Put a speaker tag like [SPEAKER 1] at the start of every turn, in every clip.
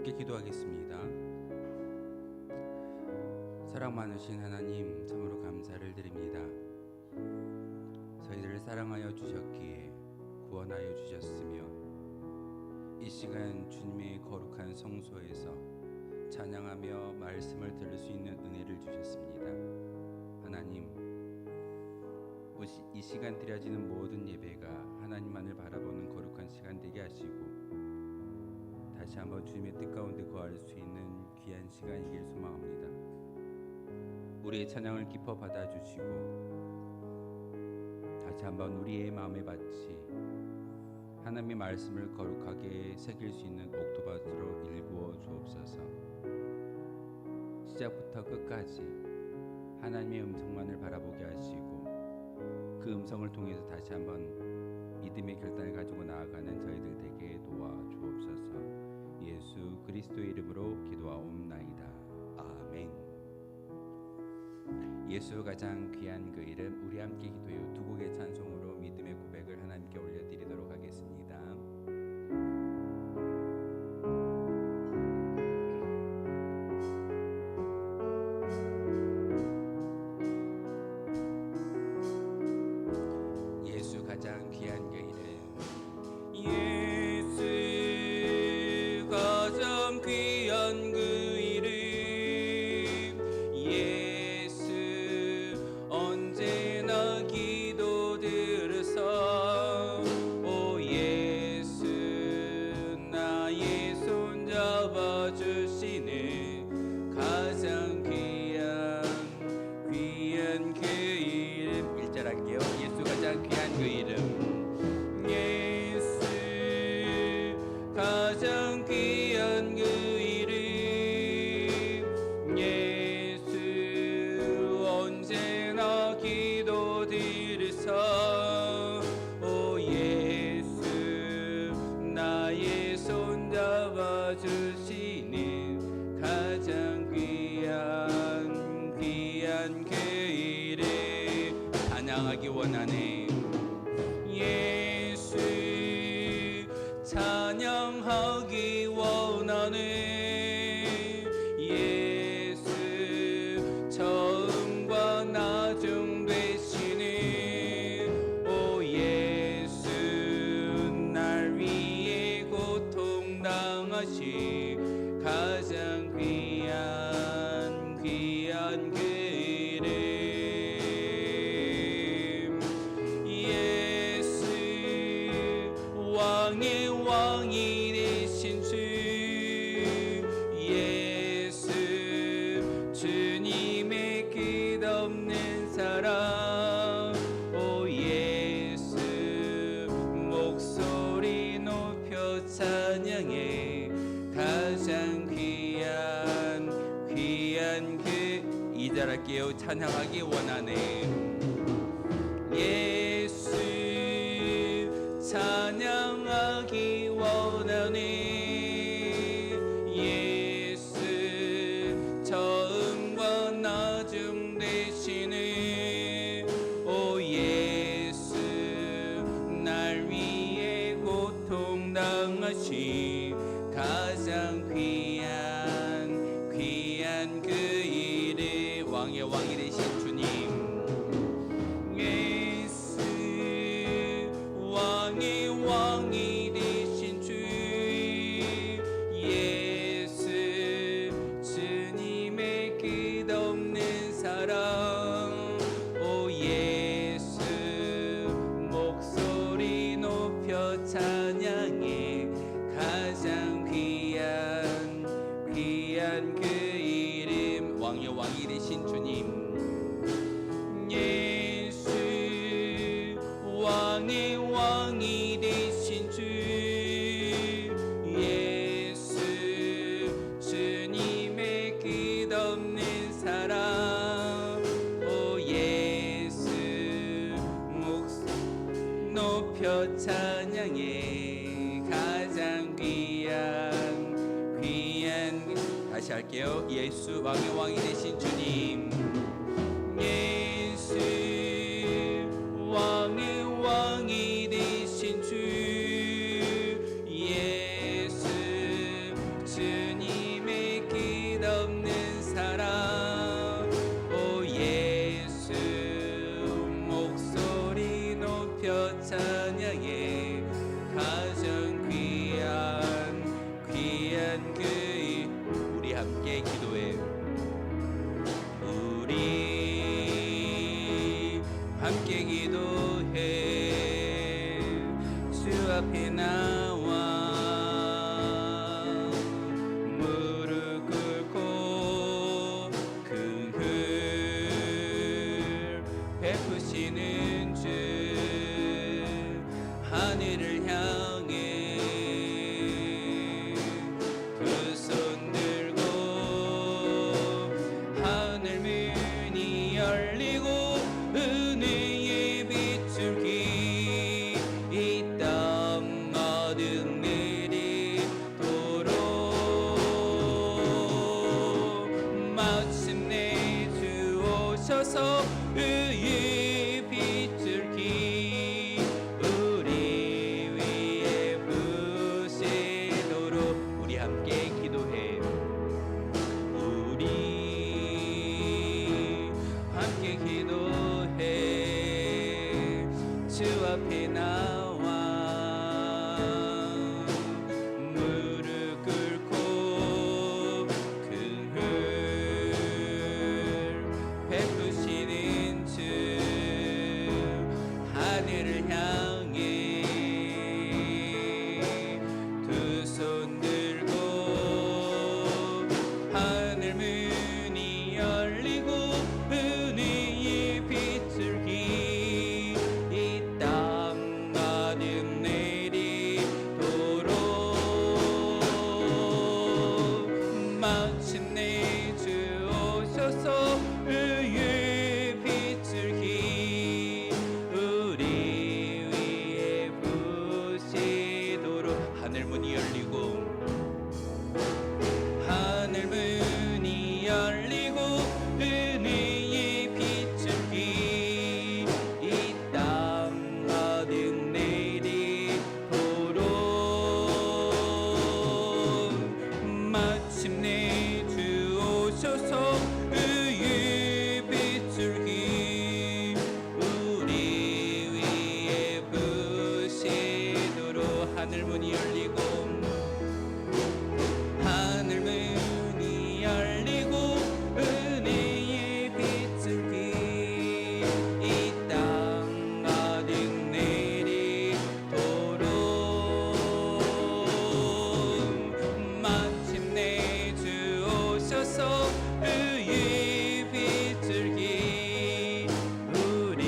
[SPEAKER 1] 함께 기도하겠습니다. 사랑 많으신 하나님, 참으로 감사를 드립니다. 저희들을 사랑하여 주셨기에 구원하여 주셨으며 이 시간 주님의 거룩한 성소에서 찬양하며 말씀을 들을 수 있는 은혜를 주셨습니다. 하나님, 이 시간 드려지는 모든 예배가 하나님만을 바라보는 거룩한 시간 되게 하시고 다시 한번 주님의 뜻 가운데 거할 수 있는 귀한 시간이길 소망합니다. 우리의 찬양을 기뻐 받아주시고 다시 한번 우리의 마음에 받지 하나님의 말씀을 거룩하게 새길 수 있는 옥토밭으로 일구어 주옵소서. 시작부터 끝까지 하나님의 음성만을 바라보게 하시고 그 음성을 통해서 다시 한번 믿음의 결단을 가지고 나아가는 저희들 되게 도와주옵소서. 예수 그리스도의 이름으로 기도하옵나이다. 아멘. 예수 가장 귀한 그 이름, 우리 함께 기도해요. 두 곡의 찬송으로 믿음의 고백을 하나님께 올려드리도록 하겠습니다. 예수 가장 귀한 그 이름, 예수 가장 귀한 그 이름, 예수 언제나 기도 들으사, 오 예수 나의 손 잡아주시는 가장 귀한 그 이름. 1절 할게요. 예수 가장 귀한 그 이름, 예수 가장 귀한 그 이름, 예수 언제나 기도 들으사, 오 예수 나의 손 잡아주시는 가장 귀한 그 이름. 찬양하기 원하네. 예수 찬양하기 원하네. 예수 처음과 나중 되시는, 오 예수 날 위해 고통당하신 가장 귀한 그 이름. 예수 왕의 왕이 되신 주, 예수 주님의 끝없는 사랑, 오 예수 목소리 높여 찬양해 가장 귀한 그 2절 할게요. 찬양하기 원하네. 예수 찬양하기 원하네. 예수 처음과 나중 되시는, 오 예수 날 위해 고통당하신 가장 귀한 그 이름. 왕의 왕이 되신 주님, 예수 왕의 왕이 되신 주, 예수 주님의 끝없는 사랑, 오 예수 목소리 높여 찬양해 가장 귀한 그 이름. 왕의 왕이 되신 주님, 예수 왕의 왕이 되신 주, 예수 주님의 끝없는 사랑, 오 예수 목소리 높여 찬양해 가장 귀한 다시 할게요. 예수 왕의 왕이 되신 주님, 예수 왕의 왕이 되신 주, 예수 주님 함께 기도해 주 앞에 나와 무릎 꿇고 그 흙 베푸시는 주 하늘을 향해 두 손 들고 하늘 문이 열리고 은혜의 빗줄기 이 땅 어둠 내리도록 마침내 주 오셔서 의의 빗줄기 우리 위에 부시도록 우리 함께 기도해 우리 함께 기도해 주 앞에 나와 무릎 꿇고 그 흙 베푸시는 주 하늘을 향해 두 손 들고 하늘 문이 열리고 은혜의 빗줄기 이 땅 어둠 내리도록 마침내 주 오셔서 의의 빗줄기 우리 위에 부시도록 하늘 문이 열리고 하늘 문이 열리고 은혜의 빗줄기 이 땅 어둠 내리도록 마침내 주 오셔서 의의 빗줄기 우리 위에 부시도록 하늘 문이 열리고 하늘 문이 열리고 은혜의 빗줄기 이 땅 어둠 내리도록 마침내 주 오셔서 의의 빗줄기 우리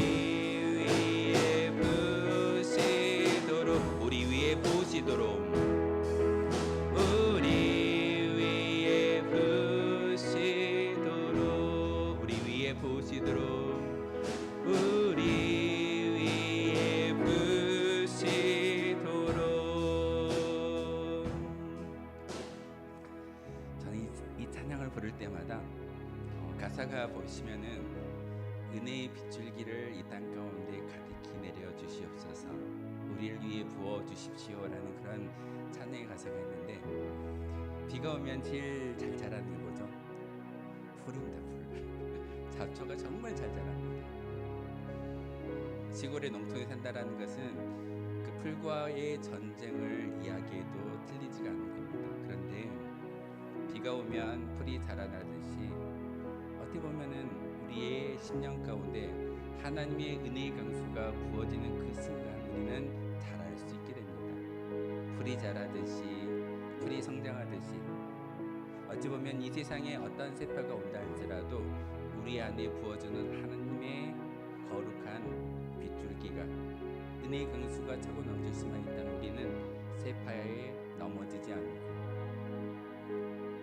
[SPEAKER 1] 위에 부시도록 우리 위에 부시도록 우리 위에 부시도록 우리 위에 부시도록 우리 위에 부시도록 저는 이 찬양을 부를 때마다 가사가 보시면은 은혜의 빗줄기를 이 땅 가운데 가득히 내려 주시옵소서 우리를 위해 부어 주십시오라는 그런 찬양의 가사가 있는데 비가 오면 제일 잘 자라는 거죠. 풀입니다. 풀. 잡초가 정말 잘 자랍니다. 시골의 농촌에 산다라는 것은 그 풀과의 전쟁을 이야기해도 틀리지가 않을 겁니다. 그런데 비가 오면 풀이 자라나듯이 어떻게 보면은 우리의 심령 가운데 하나님의 은혜의 강수가 부어지는 그 순간 우리는 자랄 수 있게 됩니다. 풀이 자라듯이 풀이 성장하듯이 어찌 보면 이 세상에 어떤 세파가 온다 할지라도 우리 안에 부어주는 하나님의 거룩한 빗줄기가 은혜의 강수가 차고 넘칠 수만 있다면 우리는 세파에 넘어지지 않고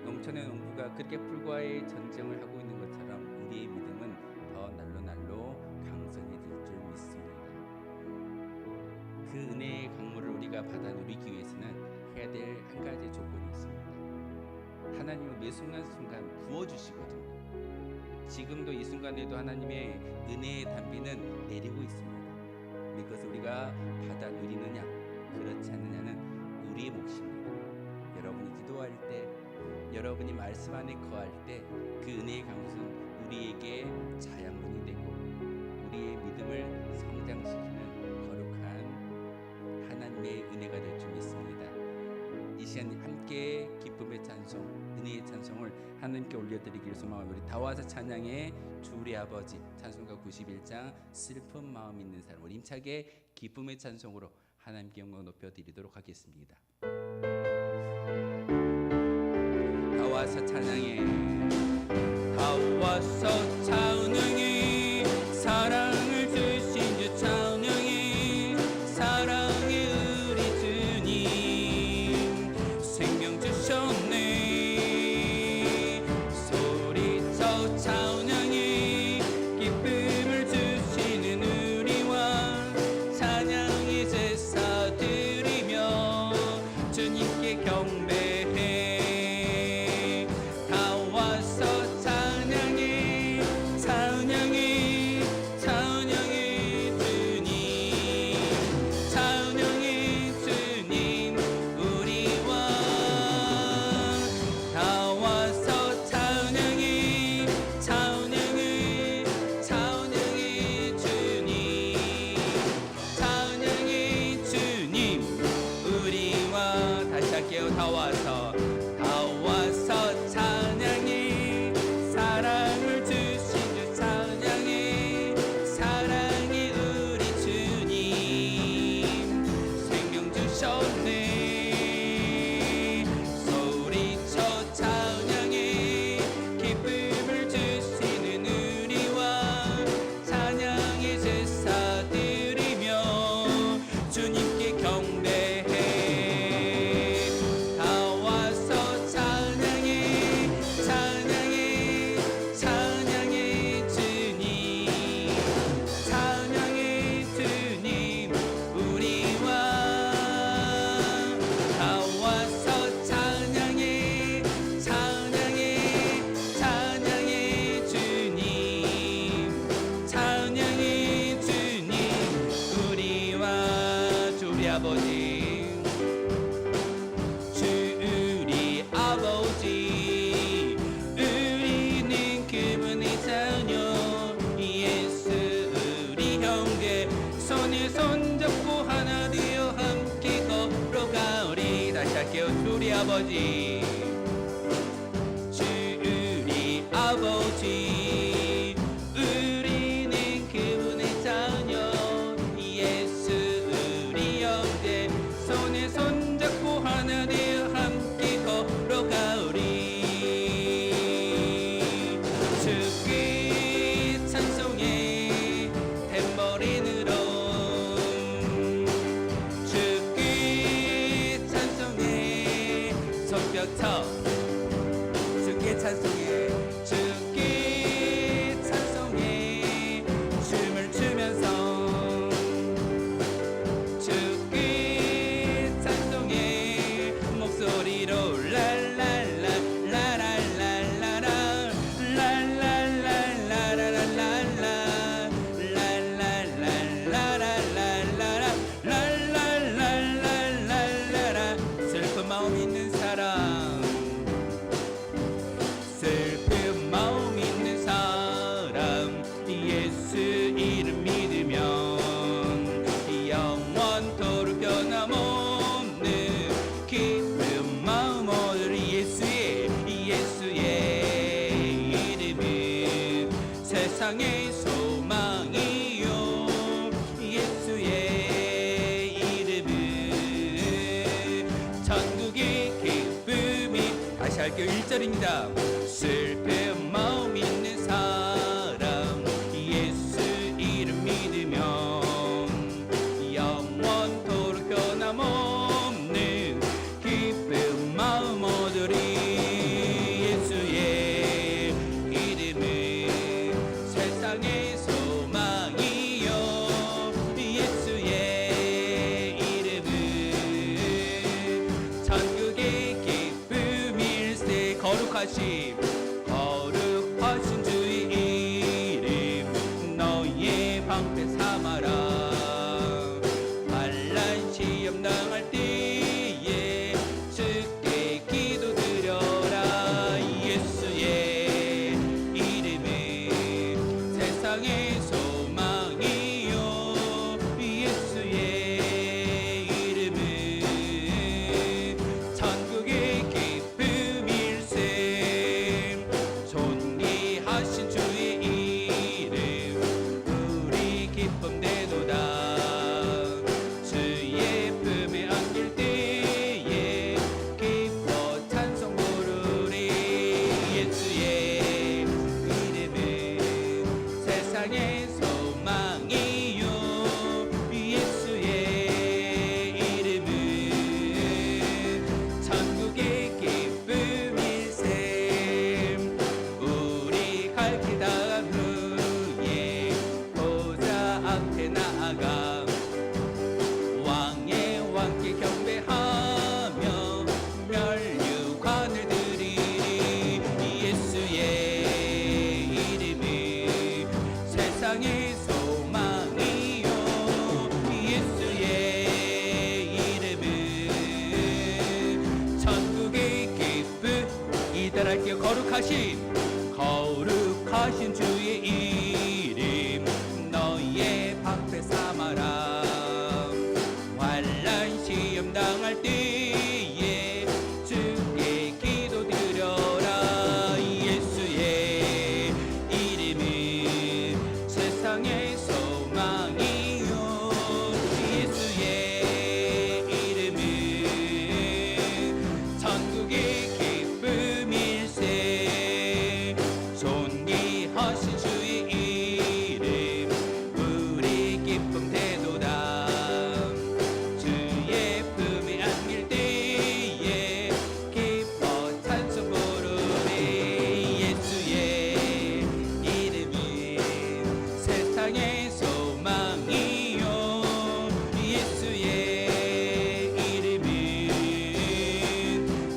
[SPEAKER 1] 농촌의 농부가 그렇게 풀과의 전쟁을 하고 있는 것처럼 우리의 믿음은 더 날로 강성해질 줄 믿습니다. 그 은혜의 강물을 우리가 받아 누리기 위해서는 해야 될 한 가지 조건이 있습니다. 하나님은 매 순간순간 부어주시거든요. 지금도 이 순간에도 하나님의 은혜의 단비는 내리고 있습니다. 그것을 우리가 받아 누리느냐 그렇지 않느냐는 우리의 몫입니다. 여러분이 기도할 때 여러분이 말씀 안에 거할 때 그 은혜의 강수는 우리에게 자양분이 되고 우리의 믿음을 성장시키는 거룩한 하나님의 은혜가 될 줄 믿습니다. 이 시간 함께 기쁨의 찬송, 은혜의 찬송을 하나님께 올려드리기를 소망하며 우리 다와서 찬양의 주 우리 아버지 찬송가 91장 슬픈 마음 있는 사람, 우리 힘차게 기쁨의 찬송으로 하나님께 영광 높여드리도록 하겠습니다. 다와서 찬양의 다와서 찬양의 사랑을 주신 주 찬양의 사랑의 우리 주님 생명 주셨네. 소리쳐 찬양의 기쁨을 주시는 우리와 찬양의 제사 드리며 주님께 경배해. 다와서 찬양해 찬양해 찬양해 주님 찬양해 주님 우리와 다와서 찬양해 찬양해 찬양해 주님 찬양해 주님 우리와 다시 할게요. 다와서 찬양해 사랑을 주신 주 찬양해 사랑의 우리 주님 생명 주셨네. 소리쳐 찬양해 기쁨을 주시는 우리와 찬양의 제사 드리며 주님께 경배해. 다와서 찬양해 찬양해 찬양해 주님 찬양해 주님 우리와 다와서 찬양해 찬양해 찬양해 주님 찬양해 주님 우리와 주 우리 아버지 주 우리 아버지 우리는 그분의 자녀 예수 우리 형제 손에 손잡고 하나 되어 함께 걸어가오리. 다시 할게요. 주 우리 아버지 주 우리 아버지 우리는 그분의 자녀 예수 우리 형제 손에 손잡고 하나 되어 함께 걸어가오리. 주께 찬송해 탬버린으로 주께 찬송해 손뼉쳐 주께 찬송해 주께 찬송해 춤을 추면서 주께 찬송해 목소리로 랄랄라 라랄랄라라 랄랄랄라라랄랄라 랄랄랄라라랄라라 랄랄랄라라라 슬픈 마음 있는 사람 슬픈 마음 있는 사람 예수 이름 믿으면 영원토록 변함없는 기쁜 마음 얻으리. 예수의 이름은 세상의 소망이요. 예수의 이름은 천국의 기쁨이. 다시 할게요. 1절입니다. 슬픈 마음 있는 사람 예수 이름 믿으면 영원토록 변함없는 기쁜 마음 얻으리. 예수의 이름은 세상의 소망이요. 예수의 이름은 천국의 기쁨일세. 거룩하심 거룩하신 주의 이름 너의 방패 삼아라. 환난 시험 당할 때에 주께 기도드려라. 예수의 이름은 세상의 소망이요. 예수의 이름은 천 할게요. 거룩하신 주의 이름 너희의 방패 삼아라. 환난 시험 당할 때에 주께 기도드려라. 예수의 이름은 세상의 소망이요. 예수의 이름은 천국의 기쁨일세. 존귀하신 주의 이름 우리 기쁨 되도다. 주의 품에 안길 때에 기뻐 찬송 부르네. 예수의 이름은 세상의 소망이요. 예수의 이름은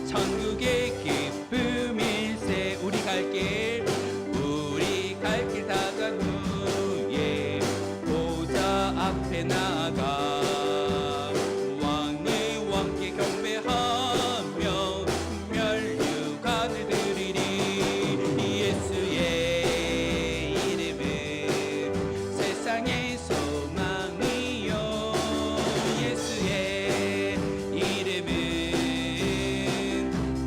[SPEAKER 1] 천국의 기쁨일세. 우리 갈 길 다간 후에 보좌 앞에 나가 왕의 왕께 경배하며 멸류관을 드리리. 예수의 이름은 세상의 소망이요. 예수의 이름은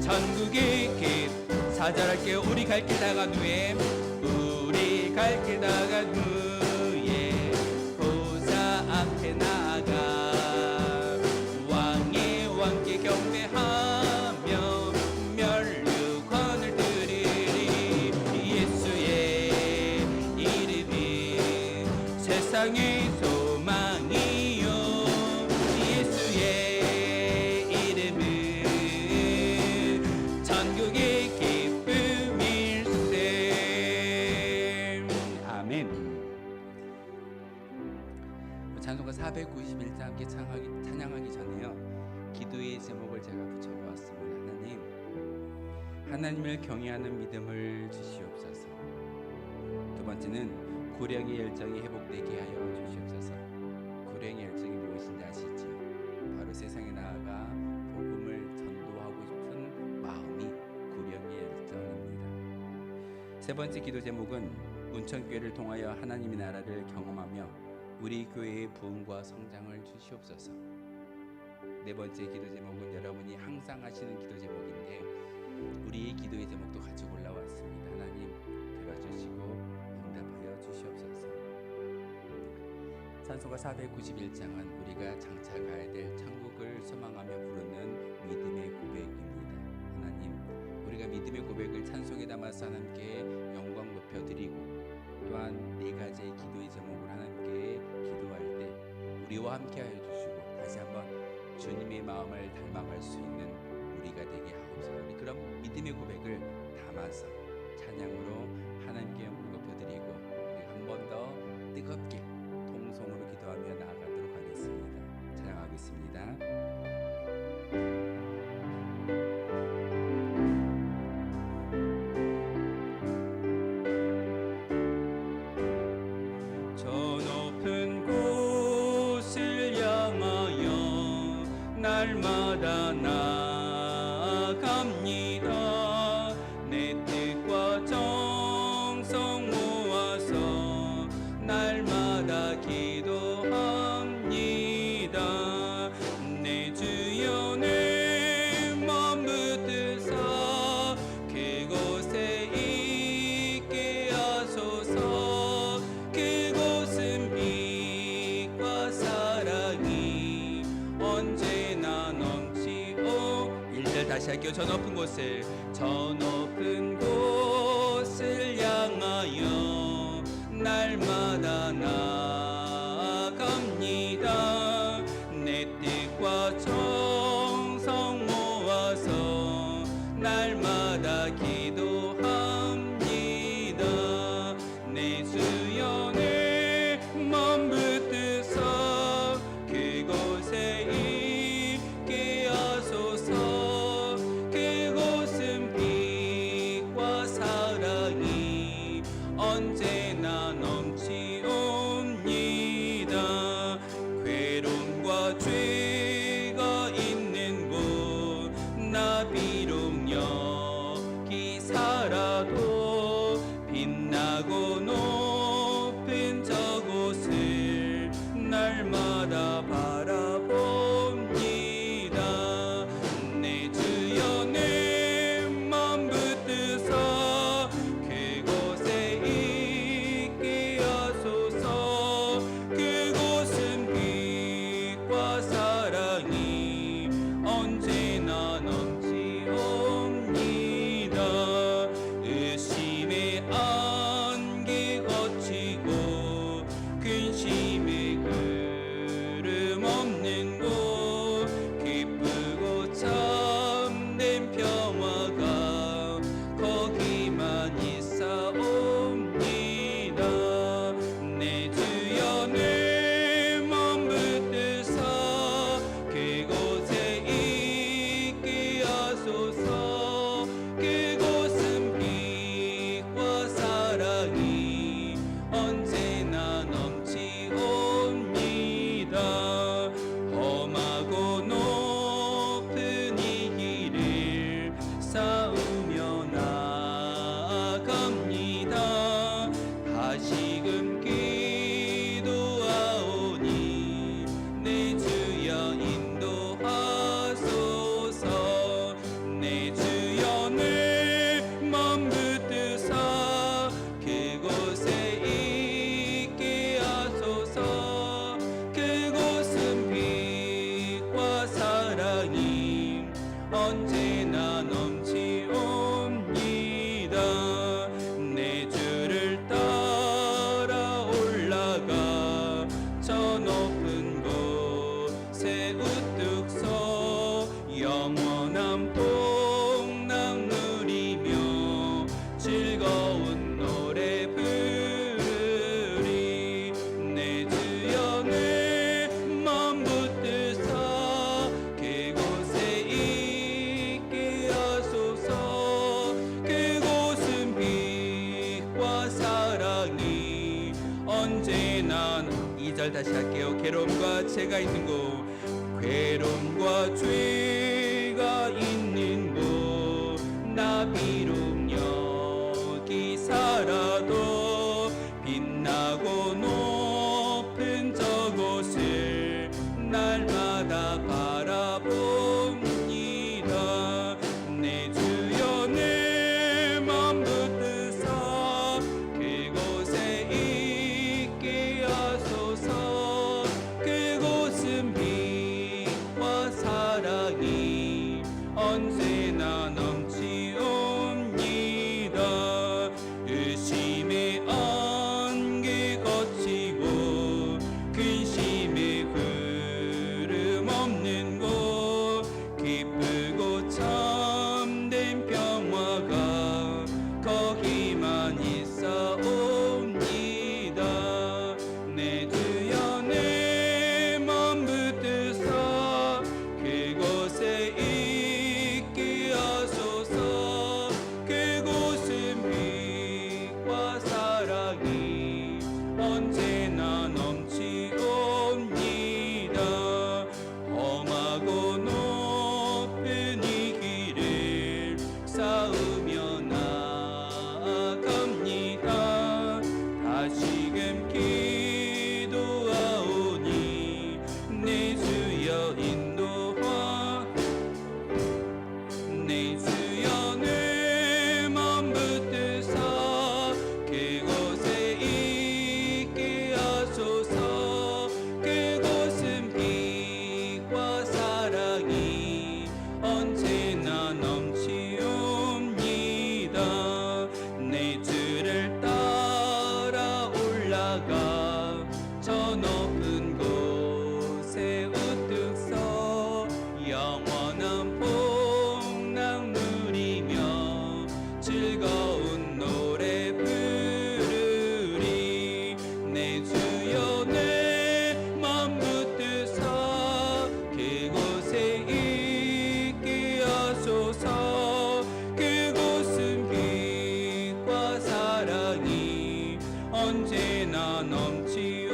[SPEAKER 1] 천국의 길. 4절 할게요. 우리 갈 길 다간 후에 보좌 앞에 나가 왕의 왕께 경배하며 멸류관을 드리리. 예수의 이름은 세상의 소망이요. 예수의 이름은 천국의 기쁨일세. 아멘. 찬송가 491장 함께 찬양하기 전에요, 기도의 제목을 제가 붙여보았습니다. 하나님을 경외하는 믿음을 주시옵소서. 두 번째는 구령의 열정이 회복되게 하여 주시옵소서. 구령의 열정이 무엇인지 아시죠? 바로 세상에 나아가 복음을 전도하고 싶은 마음이 구령의 열정입니다. 세 번째 기도 제목은 운천교회를 통하여 하나님의 나라를 경험하며 우리 교회의 부흥과 성장을 주시옵소서. 네 번째 기도 제목은 여러분이 항상 하시는 기도 제목인데 우리의 기도의 제목도 가지고 올라왔습니다. 하나님 들어주시고 응답하여 주시옵소서. 찬송가 491장은 우리가 장차 가야 될 천국을 소망하며 부르는 믿음의 고백입니다. 하나님, 우리가 믿음의 고백을 찬송에 담아서 하나님께 영광 높여드리고 또한 네 가지의 기도의 제목을 하나님께 기도할 때 우리와 함께하여 주시고 다시 한번 주님의 마음을 닮아갈 수 있는 우리가 되게 하옵소서. 우리 그럼 믿음의 고백을 담아서 찬양으로 하나님께 영광 높여드리고 우리 한 번 더 뜨겁게 통성으로 기도하며 나아가도록 하겠습니다. 찬양하겠습니다. 저 높은 곳을 향하여 날마다 나아갑니다. 내 뜻과 정성 모아서 날마다 기도합니다. 내 주여 내 맘 붙드사 그곳에 있게 하소서. 그곳은 빛과 사랑이 언제나 넘치오. 1절 다시 할게요. 저 높은 곳을 향하여 날마다 나아갑니다. 내 뜻과 정성 모아서 날마다 기도합니다. 내 주여 내 맘 붙드사 그곳에 있게 하소서. 그곳은 빛과 사랑이 언제나 넘치오. 살아도 빛나고 높은 저곳을 날마다 바라봅니다. 내 주여 내 맘 붙드사 그곳에 있게 하소서. 그곳은 빛과 사랑이 언제나 넘치옵니다. 의심의 안개 거치고 근심의 그름 없는 곳 기쁘고 참된 평화가 거기만 있사옵니다. 내 주여 내 맘 붙드사 그곳에 있게 하소서. 그곳은 빛과 사랑이 언제나 넘치옵니다. 험하고 높은 이 길을 쌓으며 나아갑니다. 다시금 기도하오니 내 주여 인도하소서. 내 주여 내 맘 붙드사 그곳에 있게 하소서. 그곳은 빛과 사랑이 언제나 넘치옵니다. 내 주를 따라 올라가 저 높은 곳에 우뚝 서 영원한 복락 누리며 즐거운 노래 부르리. 내 주여 내 맘 붙드사 그곳에 있게 하소서. 그곳은 빛과 사랑이 언제나 2절 다시 할게요. 괴로움과 죄가 있는 곳 괴로움과 죄가 있는 곳 나 비록 여기 살아도 빛나고 높은 저곳을 날마다 바라봅니다. 내 주여 내 맘 붙드사 그곳에 있게 하소서. 그곳은 빛과 사랑이 언제나 넘치옵니다. 의심의 안개 거치고 근심의 그름 없는 곳 기쁘고 참된 평화가 거기만 있사옵니다. 내 주여 내 맘 붙드사 그곳에 있게 하소서. 그곳은 빛과 사랑이 언제나 넘치옵니다. 험하고 높은 이 길을 쌓으며 나아갑니다. 다시금 기도하오니 내 주여 인도하. 내 주여 내 맘 붙드사 그곳에 있게 하소서. 그곳은 빛과 사랑이 언제나 넘치옵니다. 내 주를 따라 올라가 저 높은 곳에 우뚝 서 영원한 복락 누리며 즐거운 노래 부르리. 내 주여 내 맘 붙드사 그곳에 있게 하소서. 그곳은 빛과 사랑이 언제나 넘치옵니다.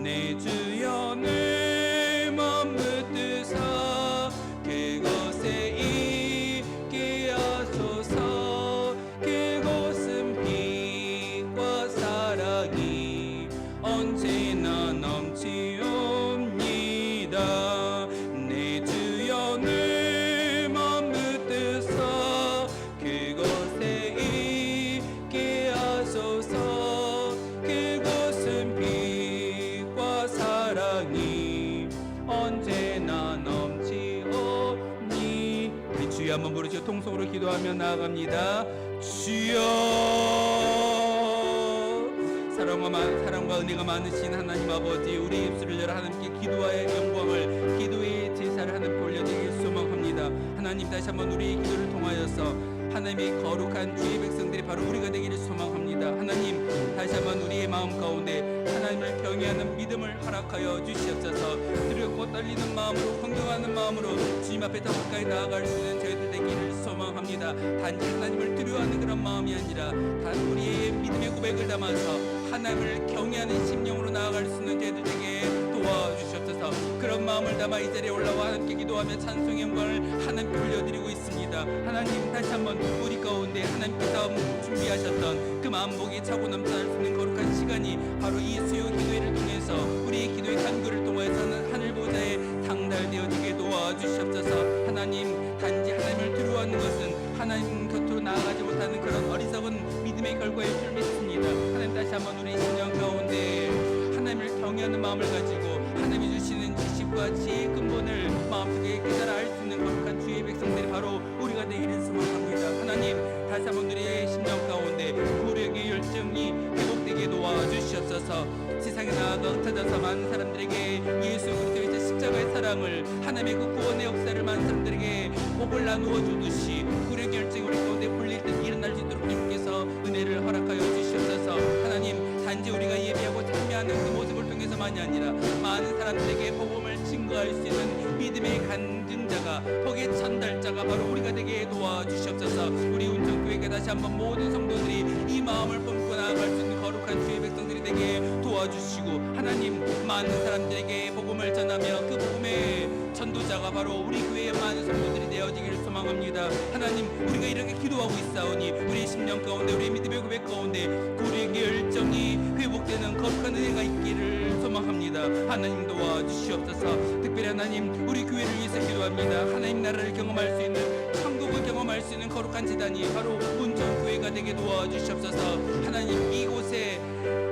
[SPEAKER 1] 내 주여 내 맘 붙드사 그곳에 있게 주여 통성으로 기도하며 나아갑니다. 주여, 사랑과 은혜가 많으신 하나님 아버지, 우리 입술을 열어 하나님께 기도의 영광을, 기도의 제사를 하나님께 올려드리길 소망합니다. 하나님, 다시 한번 우리의 기도를 통하여서 하나님의 거룩한 주의 백성들이 바로 우리가 되기를 소망합니다. 하나님, 다시 한번 우리의 마음 가운데 하나님을 경외하는 믿음을 허락하여 주시옵소서. 두렵고 떨리는 마음으로, 긍정하는 마음으로 주님 앞에 더 가까이 나아갈 수 있는 저희들 되기를 소망합니다. 단지 하나님을 두려워하는 그런 마음이 아니라 단 우리의 믿음의 고백을 담아서 하나님을 경외하는 심령으로 나아갈 수 있는 저희들 되게 도와주시옵소서. 그런 마음을 담아 이 자리에 올라와 함께 기도하며 찬송의 영광을 하나님께 올려드리고 있습니다. 하나님, 다시 한번 우리 가운데 하나님께서 준비하셨던 그 만복이 차고 넘쳐날 수 있는 거룩한 시간이 바로 이 수요 기도회를 통해서 우리의 기도의 간구를 통해서는 하늘 보좌에 당달되어지게 도와주시옵소서. 하나님, 단지 하나님을 두려워하는 것은 하나님 곁으로 나아가지 못하는 그런 어리석은 믿음의 결과일 줄 믿습니다. 하나님, 다시 한번 우리 신령 가운데 하나님을 경외하는 마음을 가지고 하나님이 주시는 지식과 지혜의 근본을 마음속에 깨달아 알 수 있는 거룩한 주의 백성들이 바로 우리가 되기를 소망합니다. 하나님, 다시 한번 우리의 심령 가운데 구력의 열정이 회복되게 도와주시옵소서. 세상에 나아가 흩어져서 많은 사람들에게 예수 그리스도의 십자가의 사랑을, 하나님의 그 구원의 역사를 많은 사람들에게 복을 나누어 주듯이 구력의 열정이 우리 가운데 불릴 듯 일어날 수 있도록 주님께서 은혜를 허락하여 주시옵소서. 하나님, 단지 우리가 예배하고 참여하는 그 모습을 통해서만이 아니라 많은 사람들에게 복음을 증거할 수 있는 믿음의 간증자가, 복의 전달자가 바로 우리가 되게 도와주시옵소서. 우리 운천교회가 다시 한번 모든 성도들이 이 마음을 품고 나아갈 수 있는 거룩한 주의 백성들이 되게 도와주시고, 하나님, 많은 사람들에게 복음을 전하며 그 복음의 전도자가 바로 우리 교회의 많은 성도들이 되어지기를 소망합니다. 하나님, 우리가 이렇게 기도하고 있사오니 우리 심령 가운데, 우리 믿음의 고백 가운데 우리의 열정이 회복되는 거룩한 은혜가 있기를 소망합니다. 하나님, 도와주시옵소서. 특별히 하나님, 우리 교회를 위해서 기도합니다. 하나님 나라를 경험할 수 있는, 천국을 경험할 수 있는 거룩한 제단이 바로 운천교회가 되게 도와주시옵소서. 하나님, 이곳에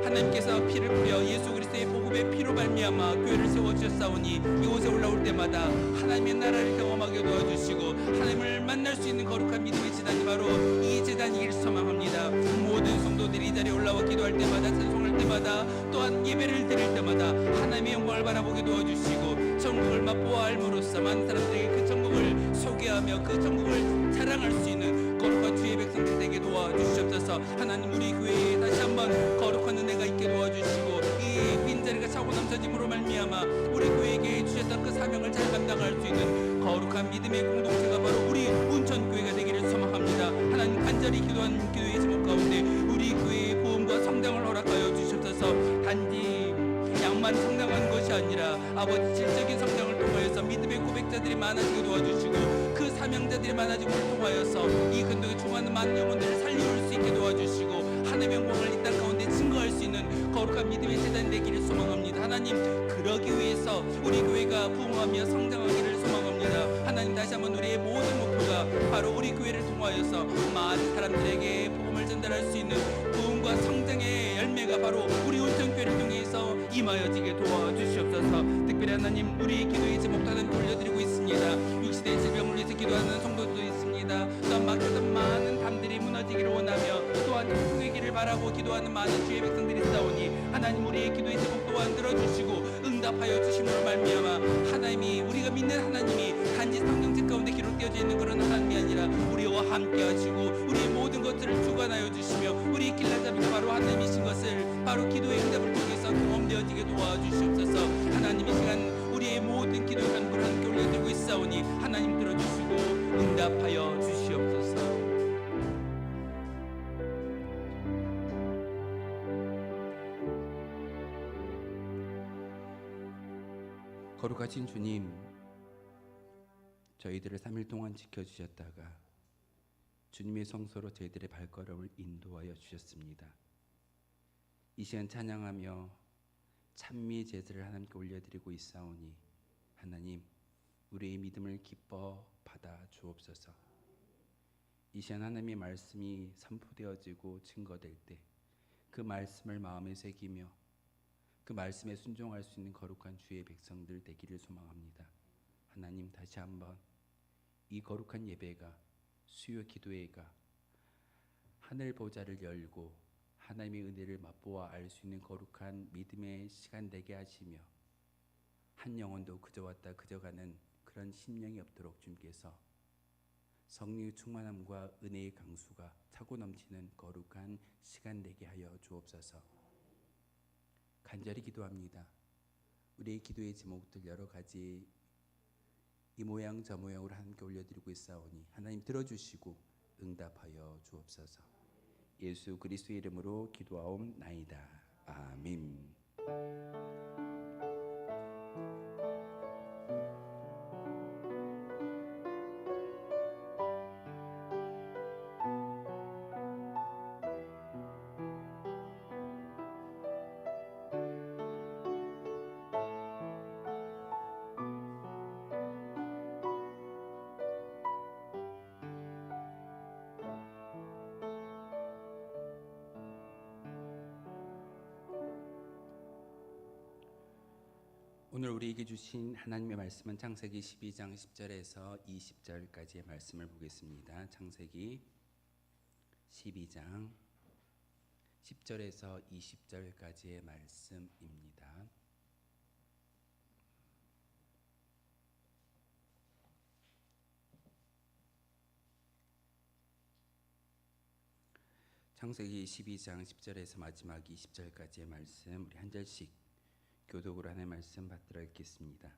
[SPEAKER 1] 하나님께서 피를 뿌려 예수 그리스도의 복음의 피로 말미암아 교회를 세워주셨사오니 이곳에 올라올 때마다 하나님의 나라를 경험하게 도와주시고 하나님을 만날 수 있는 거룩한 믿음의 제단이 바로 이 제단이길 소망합니다. 모든 성도들이 이 자리에 올라와 기도할 때마다, 찬송할 때마다, 또한 예배를 드릴 때마다 하나님의 영광을 바라보게 도와주시고 천국을 맛보아 알므로써 많은 사람들에게 그 천국을 소개하며 그 천국을 자랑할 수 있는 거룩한 주의 백성들 되게 도와주시옵소서. 하나님, 우리 교회에 다시 한번 거룩한 은혜가 있게 도와주시고 이 빈자리가 차고 넘쳐짐으로 말미암아 우리 교회에게 주셨던 그 사명을 잘 감당할 수 있는 거룩한 믿음의 공동체가 바로 우리 운천교회가 되기를 소망합니다. 하나님, 간절히 기도한 기도의 제목 가운데 우리 교회의 부흥과 성장을 허락하여 주시옵소서. 단지 양만 성장한 것이 아니라 아버지 질적인 성장을 통하여서 믿음의 고백자들이 많아지게 도와주시고 그 사명자들이 많아짐을 통하여서 이 근동에 충만한 많은 영혼들을 살려올 수 있게 도와주시고 하나님의 영광을 이 땅 가운데 증거할 수 있는 거룩한 믿음의 제단이 되기를 소망합니다. 하나님, 그러기 위해서 우리 교회가 부흥하며 성장하기를 소망합니다. 하나님, 다시 한번 우리의 모든 목표가 바로 우리 교회를 통하여서 많은 사람들에게 복음을 전달할 수 있는 부흥과 성장의 열매가 바로 우리 운천교회를 통해서 임하여지게 도와주시옵소서. 특별히 하나님, 우리의 기도의 제목도 하나님 돌려드리고 있습니다. 육신의 질병을 위해서 기도하는 성도도 있습니다. 또한 막혔던 많은 담들이 무너지기를 원하며 또한 천국의 길을 바라고 기도하는 많은 주의 백성들이 있사오니 하나님, 우리의 기도의 제목 또한 들어주시고 응답하여 주심으로 말미암아 하나님이, 우리가 믿는 하나님이 단지 성경책 가운데 기록되어져 있는 그런 하나님이 아니라 우리와 함께 하시고 우리의 모든 것들을 주관하여 주시며 우리의 길라잡이가 바로 하나님이신 것을 바로 기도의 응답을 통해서 경험되어지게 도와주시옵소서. 하나님, 이 시간 우리의 모든 기도의 간구를 함께 올려드리고 있사오니 하나님 들어주시고 응답하여 주시옵소서. 거룩하신 주님, 저희들을 3일 동안 지켜주셨다가 주님의 성소로 저희들의 발걸음을 인도하여 주셨습니다. 이 시간 찬양하며 찬미의 제사를 하나님께 올려드리고 있사오니 하나님, 우리의 믿음을 기뻐 받아 주옵소서. 이 시간 하나님의 말씀이 선포되어지고 증거될 때 그 말씀을 마음에 새기며 그 말씀에 순종할 수 있는 거룩한 주의 백성들 되기를 소망합니다. 하나님, 다시 한번 이 거룩한 예배가 수요 기도회가 하늘 보좌를 열고 하나님의 은혜를 맛보아 알 수 있는 거룩한 믿음의 시간 되게 하시며 한 영혼도 그저 왔다 그저 가는 그런 심령이 없도록 주님께서 성령의 충만함과 은혜의 강수가 차고 넘치는 거룩한 시간 되게 하여 주옵소서. 간절히 기도합니다. 우리의 기도의 제목들 여러 가지 이 모양 저 모양으로 하나님께 올려드리고 있사오니 하나님 들어주시고 응답하여 주옵소서. 예수 그리스도의 이름으로 기도하옵나이다. 아멘. 오늘 우리에게 주신 하나님의 말씀은 창세기 12장 10절에서 20절까지의 말씀을 보겠습니다. 창세기 12장 10절에서 20절까지의 말씀입니다. 창세기 12장 10절에서 마지막 20절까지의 말씀 우리 한 절씩 교독으로 하나의 말씀 받들어 읽겠습니다.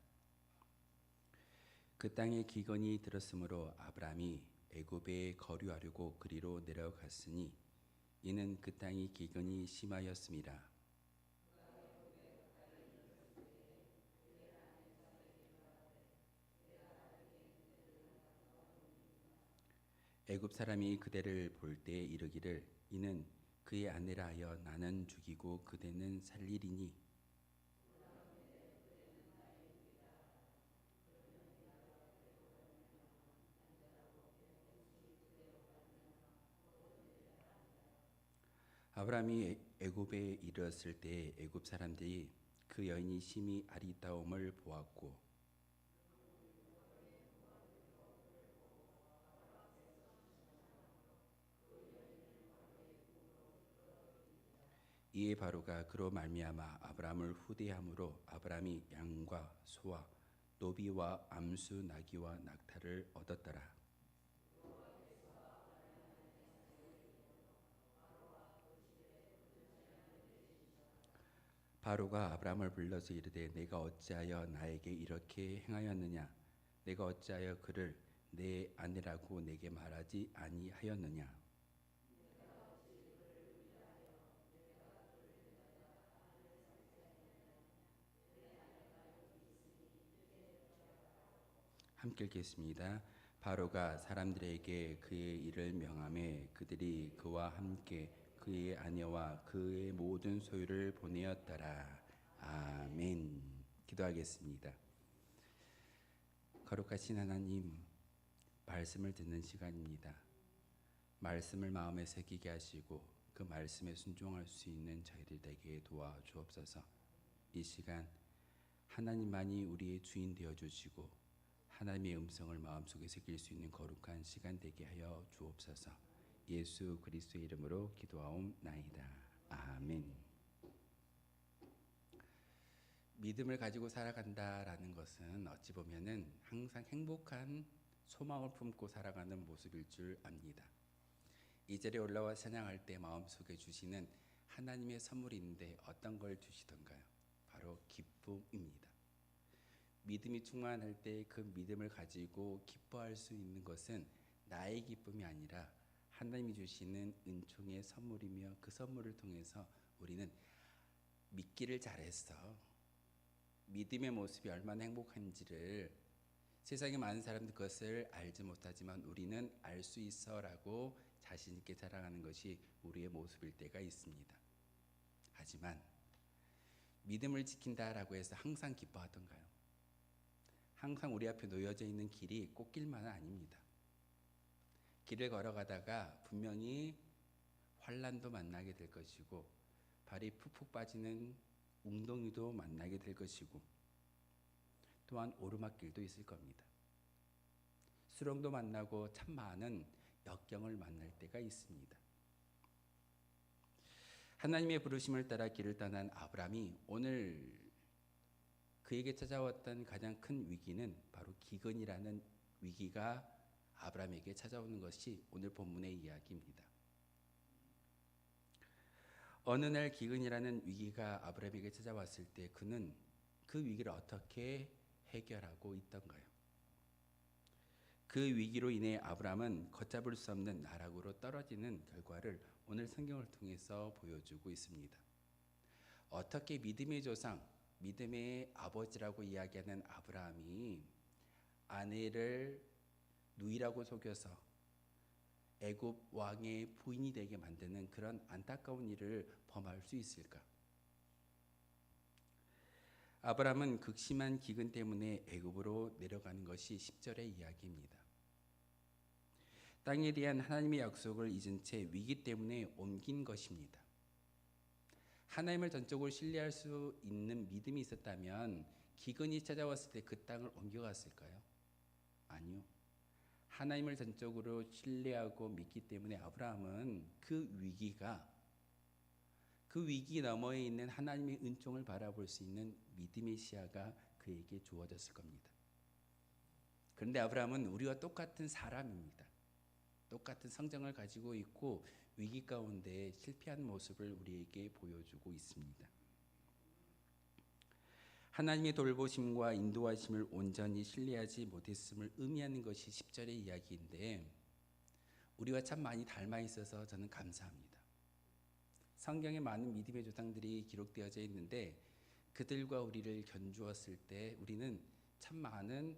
[SPEAKER 1] 그 땅에 기근이 들었으므로 아브라함이 애굽에 거류하려고 그리로 내려갔으니 이는 그 땅이 기근이 심하였음이라. 애굽 사람이 그대를 볼 때 이르기를 이는 그의 아내라 하여 나는 죽이고 그대는 살리리니 아브라함이 애굽에 이르렀을 때 애굽 사람들이 그 여인이 심히 아리따움을 보았고 이에 바로가 그로 말미암아 아브라함을 후대함으로 아브라함이 양과 소와 노비와 암수 나귀와 낙타를 얻었더라. 바로가 아브라함을 불러서 이르되 내가 어찌하여 나에게 이렇게 행하였느냐? 내가 어찌하여 그를 내 아내라고 내게 말하지 아니하였느냐? 함께 읽겠습니다. 바로가 사람들에게 그의 일을 명하매 그들이 그와 함께 그의 아내와 그의 모든 소유를 보내었더라. 아멘. 기도하겠습니다. 거룩하신 하나님, 말씀을 듣는 시간입니다. 말씀을 마음에 새기게 하시고 그 말씀에 순종할 수 있는 저희들 되게 도와주옵소서. 이 시간 하나님만이 우리의 주인 되어 주시고 하나님의 음성을 마음속에 새길 수 있는 거룩한 시간 되게 하여 주옵소서. 예수 그리스도의 이름으로 기도하옵나이다. 아멘. 믿음을 가지고 살아간다라는 것은 어찌 보면은 항상 행복한 소망을 품고 살아가는 모습일 줄 압니다. 이 자리에 올라와 찬양할 때 마음속에 주시는 하나님의 선물이 있는데 어떤 걸 주시던가요? 바로 기쁨입니다. 믿음이 충만할 때 그 믿음을 가지고 기뻐할 수 있는 것은 나의 기쁨이 아니라 하나님이 주시는 은총의 선물이며 그 선물을 통해서 우리는 믿기를 잘했어. 믿음의 모습이 얼마나 행복한지를 세상의 많은 사람들 그것을 알지 못하지만 우리는 알 수 있어라고 자신 있게 자랑하는 것이 우리의 모습일 때가 있습니다. 하지만 믿음을 지킨다라고 해서 항상 기뻐하던가요? 항상 우리 앞에 놓여져 있는 길이 꽃길만은 아닙니다. 길을 걸어가다가 분명히 환난도 만나게 될 것이고 발이 푹푹 빠지는 웅덩이도 만나게 될 것이고 또한 오르막길도 있을 겁니다. 수렁도 만나고 참 많은 역경을 만날 때가 있습니다. 하나님의 부르심을 따라 길을 떠난 아브라함이 오늘 그에게 찾아왔던 가장 큰 위기는 바로 기근이라는 위기가 아브라함에게 찾아오는 것이 오늘 본문의 이야기입니다. 어느 날 기근이라는 위기가 아브라함에게 찾아왔을 때 그는 그 위기를 어떻게 해결하고 있던가요? 그 위기로 인해 아브라함은 걷잡을 수 없는 나락으로 떨어지는 결과를 오늘 성경을 통해서 보여주고 있습니다. 어떻게 믿음의 조상, 믿음의 아버지라고 이야기하는 아브라함이 아내를 누이라고 속여서 애굽 왕의 부인이 되게 만드는 그런 안타까운 일을 범할 수 있을까? 아브라함은 극심한 기근 때문에 애굽으로 내려가는 것이 10절의 이야기입니다. 땅에 대한 하나님의 약속을 잊은 채 위기 때문에 옮긴 것입니다. 하나님을 전적으로 신뢰할 수 있는 믿음이 있었다면 기근이 찾아왔을 때 그 땅을 옮겨갔을까요? 아니요. 하나님을 전적으로 신뢰하고 믿기 때문에 아브라함은 그 위기 너머에 있는 하나님의 은총을 바라볼 수 있는 믿음의 시야가 그에게 주어졌을 겁니다. 그런데 아브라함은 우리와 똑같은 사람입니다. 똑같은 성정을 가지고 있고 위기 가운데 실패한 모습을 우리에게 보여주고 있습니다. 하나님의 돌보심과 인도하심을 온전히 신뢰하지 못했음을 의미하는 것이 10절의 이야기인데 우리와 참 많이 닮아 있어서 저는 감사합니다. 성경에 많은 믿음의 조상들이 기록되어져 있는데 그들과 우리를 견주었을 때 우리는 참 많은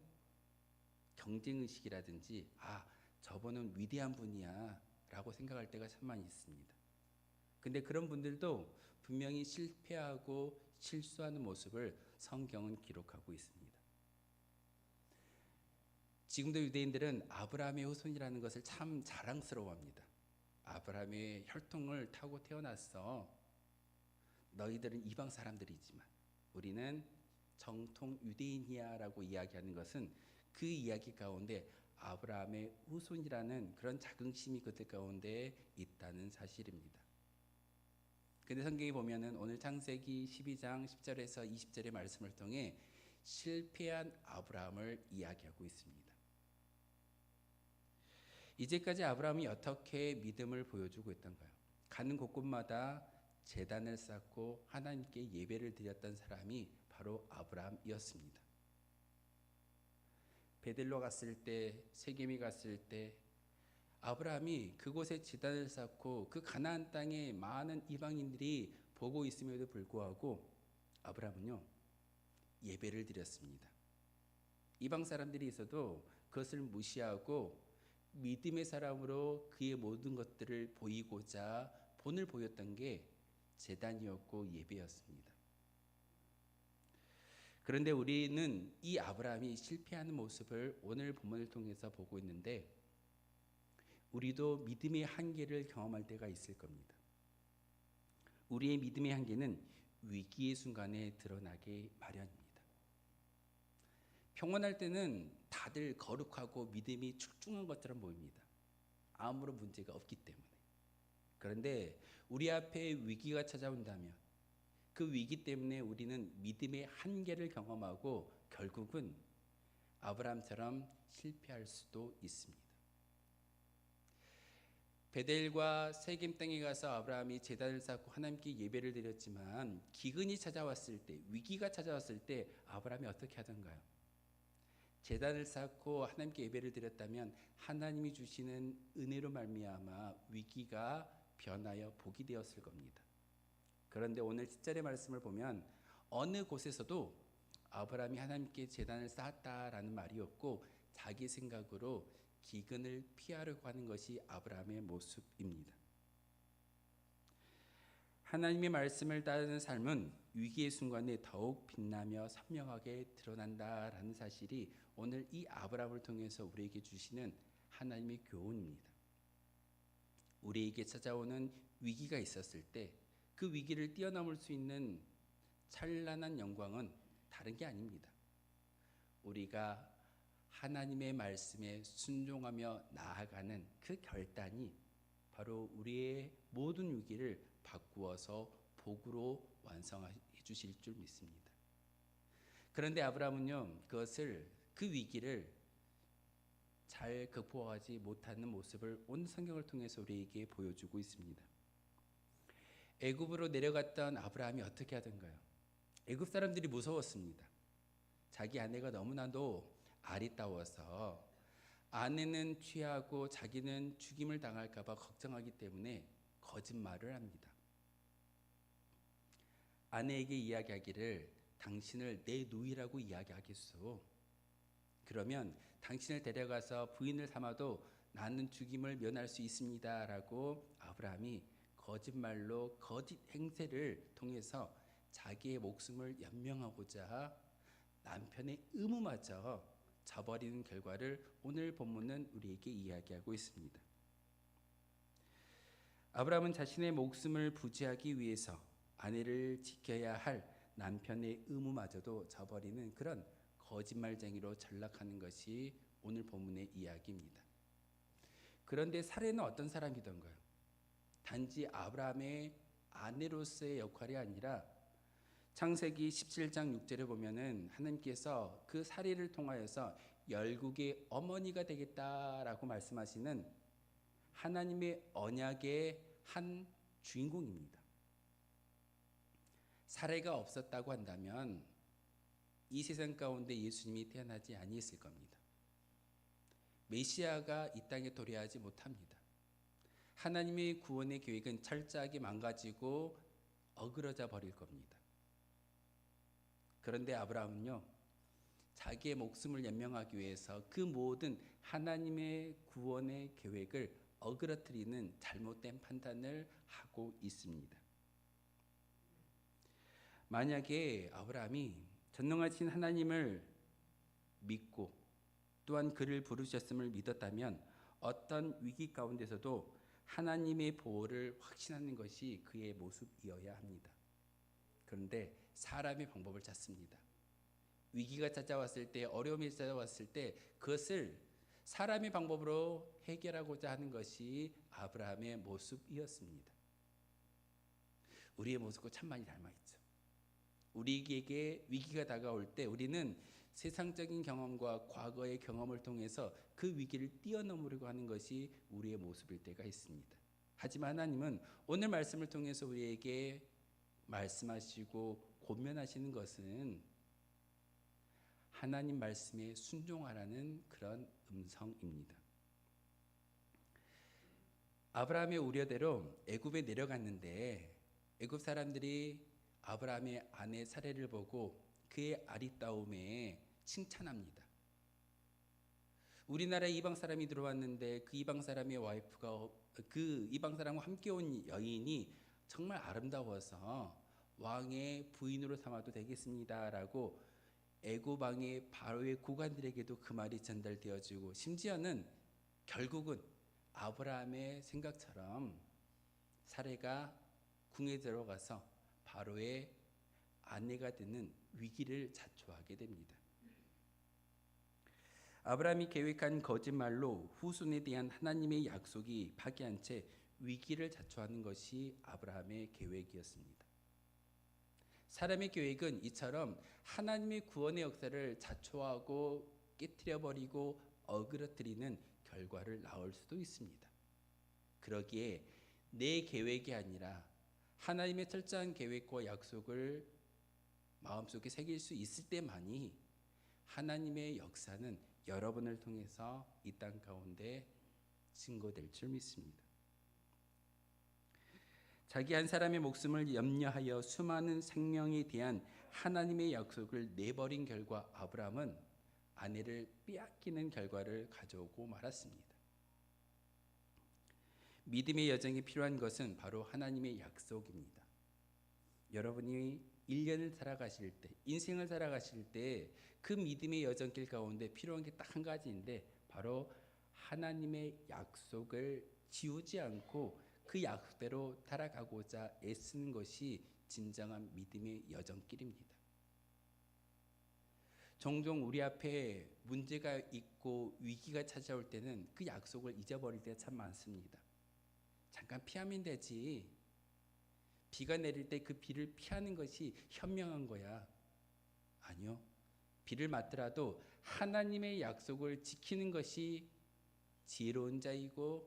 [SPEAKER 1] 경쟁의식이라든지 저분은 위대한 분이야 라고 생각할 때가 참 많이 있습니다. 근데 그런 분들도 분명히 실패하고 실수하는 모습을 성경은 기록하고 있습니다. 지금도 유대인들은 아브라함의 후손이라는 것을 참 자랑스러워합니다. 아브라함의 혈통을 타고 태어났어. 너희들은 이방 사람들이지만 우리는 정통 유대인이야 라고 이야기하는 것은 그 이야기 가운데 아브라함의 후손이라는 그런 자긍심이 그들 가운데 있다는 사실입니다. 근데 성경에 보면은 오늘 창세기 12장 10절에서 20절의 말씀을 통해 실패한 아브라함을 이야기하고 있습니다. 이제까지 아브라함이 어떻게 믿음을 보여주고 있던가요? 가는 곳곳마다 제단을 쌓고 하나님께 예배를 드렸던 사람이 바로 아브라함이었습니다. 베들로 갔을 때, 세겜에 갔을 때 아브라함이 그곳에 제단을 쌓고 그 가나안 땅에 많은 이방인들이 보고 있음에도 불구하고 아브라함은요 예배를 드렸습니다. 이방 사람들이 있어도 그것을 무시하고 믿음의 사람으로 그의 모든 것들을 보이고자 본을 보였던 게 제단이었고 예배였습니다. 그런데 우리는 이 아브라함이 실패하는 모습을 오늘 본문을 통해서 보고 있는데 우리도 믿음의 한계를 경험할 때가 있을 겁니다. 우리의 믿음의 한계는 위기의 순간에 드러나게 마련입니다. 평온할 때는 다들 거룩하고 믿음이 출중한 것처럼 보입니다. 아무런 문제가 없기 때문에. 그런데 우리 앞에 위기가 찾아온다면 그 위기 때문에 우리는 믿음의 한계를 경험하고 결국은 아브라함처럼 실패할 수도 있습니다. 베델과 세겜 땅에 가서 아브라함이 제단을 쌓고 하나님께 예배를 드렸지만 기근이 찾아왔을 때, 위기가 찾아왔을 때 아브라함이 어떻게 하던가요? 제단을 쌓고 하나님께 예배를 드렸다면 하나님이 주시는 은혜로 말미암아 위기가 변하여 복이 되었을 겁니다. 그런데 오늘 10절의 말씀을 보면 어느 곳에서도 아브라함이 하나님께 제단을 쌓았다라는 말이 없고 자기 생각으로 기근을 피하려고 하는 것이 아브라함의 모습입니다. 하나님의 말씀을 따르는 삶은 위기의 순간에 더욱 빛나며 선명하게 드러난다라는 사실이 오늘 이 아브라함을 통해서 우리에게 주시는 하나님의 교훈입니다. 우리에게 찾아오는 위기가 있었을 때 그 위기를 뛰어넘을 수 있는 찬란한 영광은 다른 게 아닙니다. 우리가 하나님의 말씀에 순종하며 나아가는 그 결단이 바로 우리의 모든 위기를 바꾸어서 복으로 완성해 주실 줄 믿습니다. 그런데 아브라함은요, 그 위기를 잘 극복하지 못하는 모습을 오늘 성경을 통해서 우리에게 보여주고 있습니다. 애굽으로 내려갔던 아브라함이 어떻게 하던가요? 애굽 사람들이 무서웠습니다. 자기 아내가 너무나도 아리따워서 아내는 취하고 자기는 죽임을 당할까 봐 걱정하기 때문에 거짓말을 합니다. 아내에게 이야기하기를 당신을 내 누이라고 이야기하겠소. 그러면 당신을 데려가서 부인을 삼아도 나는 죽임을 면할 수 있습니다 라고 아브라함이 거짓말로 거짓 행세를 통해서 자기의 목숨을 연명하고자 남편의 의무마저 저버리는 결과를 오늘 본문은 우리에게 이야기하고 있습니다. 아브라함은 자신의 목숨을 부지하기 위해서 아내를 지켜야 할 남편의 의무마저도 저버리는 그런 거짓말쟁이로 전락하는 것이 오늘 본문의 이야기입니다. 그런데 사례는 어떤 사람이던가요? 단지 아브라함의 아내로서의 역할이 아니라 창세기 17장 6절에 보면은 하나님께서 그 사례를 통하여서 열국의 어머니가 되겠다라고 말씀하시는 하나님의 언약의 한 주인공입니다. 사례가 없었다고 한다면 이 세상 가운데 예수님이 태어나지 아니했을 겁니다. 메시아가 이 땅에 도래하지 못합니다. 하나님의 구원의 계획은 철저하게 망가지고 어그러져 버릴 겁니다. 그런데 아브라함은요, 자기의 목숨을 연명하기 위해서 그 모든 하나님의 구원의 계획을 어그러뜨리는 잘못된 판단을 하고 있습니다. 만약에 아브라함이 전능하신 하나님을 믿고 또한 그를 부르셨음을 믿었다면 어떤 위기 가운데서도 하나님의 보호를 확신하는 것이 그의 모습이어야 합니다. 그런데 사람의 방법을 찾습니다. 위기가 찾아왔을 때, 어려움이 찾아왔을 때 그것을 사람의 방법으로 해결하고자 하는 것이 아브라함의 모습이었습니다. 우리의 모습과 참 많이 닮아있죠. 우리에게 위기가 다가올 때 우리는 세상적인 경험과 과거의 경험을 통해서 그 위기를 뛰어넘으려고 하는 것이 우리의 모습일 때가 있습니다. 하지만 하나님은 오늘 말씀을 통해서 우리에게 말씀하시고 권면하시는 것은 하나님 말씀에 순종하라는 그런 음성입니다. 아브라함의 우려대로 애굽에 내려갔는데 애굽 사람들이 아브라함의 아내 사례를 보고 그의 아리따움에 칭찬합니다. 우리나라에 이방 사람이 들어왔는데 그 이방 사람의 와이프가 그 이방 사람과 함께 온 여인이 정말 아름다워서 왕의 부인으로 삼아도 되겠습니다라고 애굽 왕의 바로의 고관들에게도 그 말이 전달되어지고 심지어는 결국은 아브라함의 생각처럼 사례가 궁에 들어가서 바로의 아내가 되는 위기를 자초하게 됩니다. 아브라함이 계획한 거짓말로 후손에 대한 하나님의 약속이 파기한 채 위기를 자초하는 것이 아브라함의 계획이었습니다. 사람의 계획은 이처럼 하나님의 구원의 역사를 자초하고 깨트려버리고 어그러뜨리는 결과를 낳을 수도 있습니다. 그러기에 내 계획이 아니라 하나님의 철저한 계획과 약속을 마음속에 새길 수 있을 때만이 하나님의 역사는 여러분을 통해서 이 땅 가운데 증거될 줄 믿습니다. 자기 한 사람의 목숨을 염려하여 수많은 생명에 대한 하나님의 약속을 내버린 결과 아브라함은 아내를 빼앗기는 결과를 가져오고 말았습니다. 믿음의 여정이 필요한 것은 바로 하나님의 약속입니다. 여러분이 1년을 살아가실 때, 인생을 살아가실 때 그 믿음의 여정길 가운데 필요한 게 딱 한 가지인데 바로 하나님의 약속을 지우지 않고 그 약속대로 따라가고자 애쓰는 것이 진정한 믿음의 여정길입니다. 종종 우리 앞에 문제가 있고 위기가 찾아올 때는 그 약속을 잊어버릴 때가 참 많습니다. 잠깐 피하면 되지. 비가 내릴 때 그 비를 피하는 것이 현명한 거야. 아니요. 비를 맞더라도 하나님의 약속을 지키는 것이 지혜로운 자이고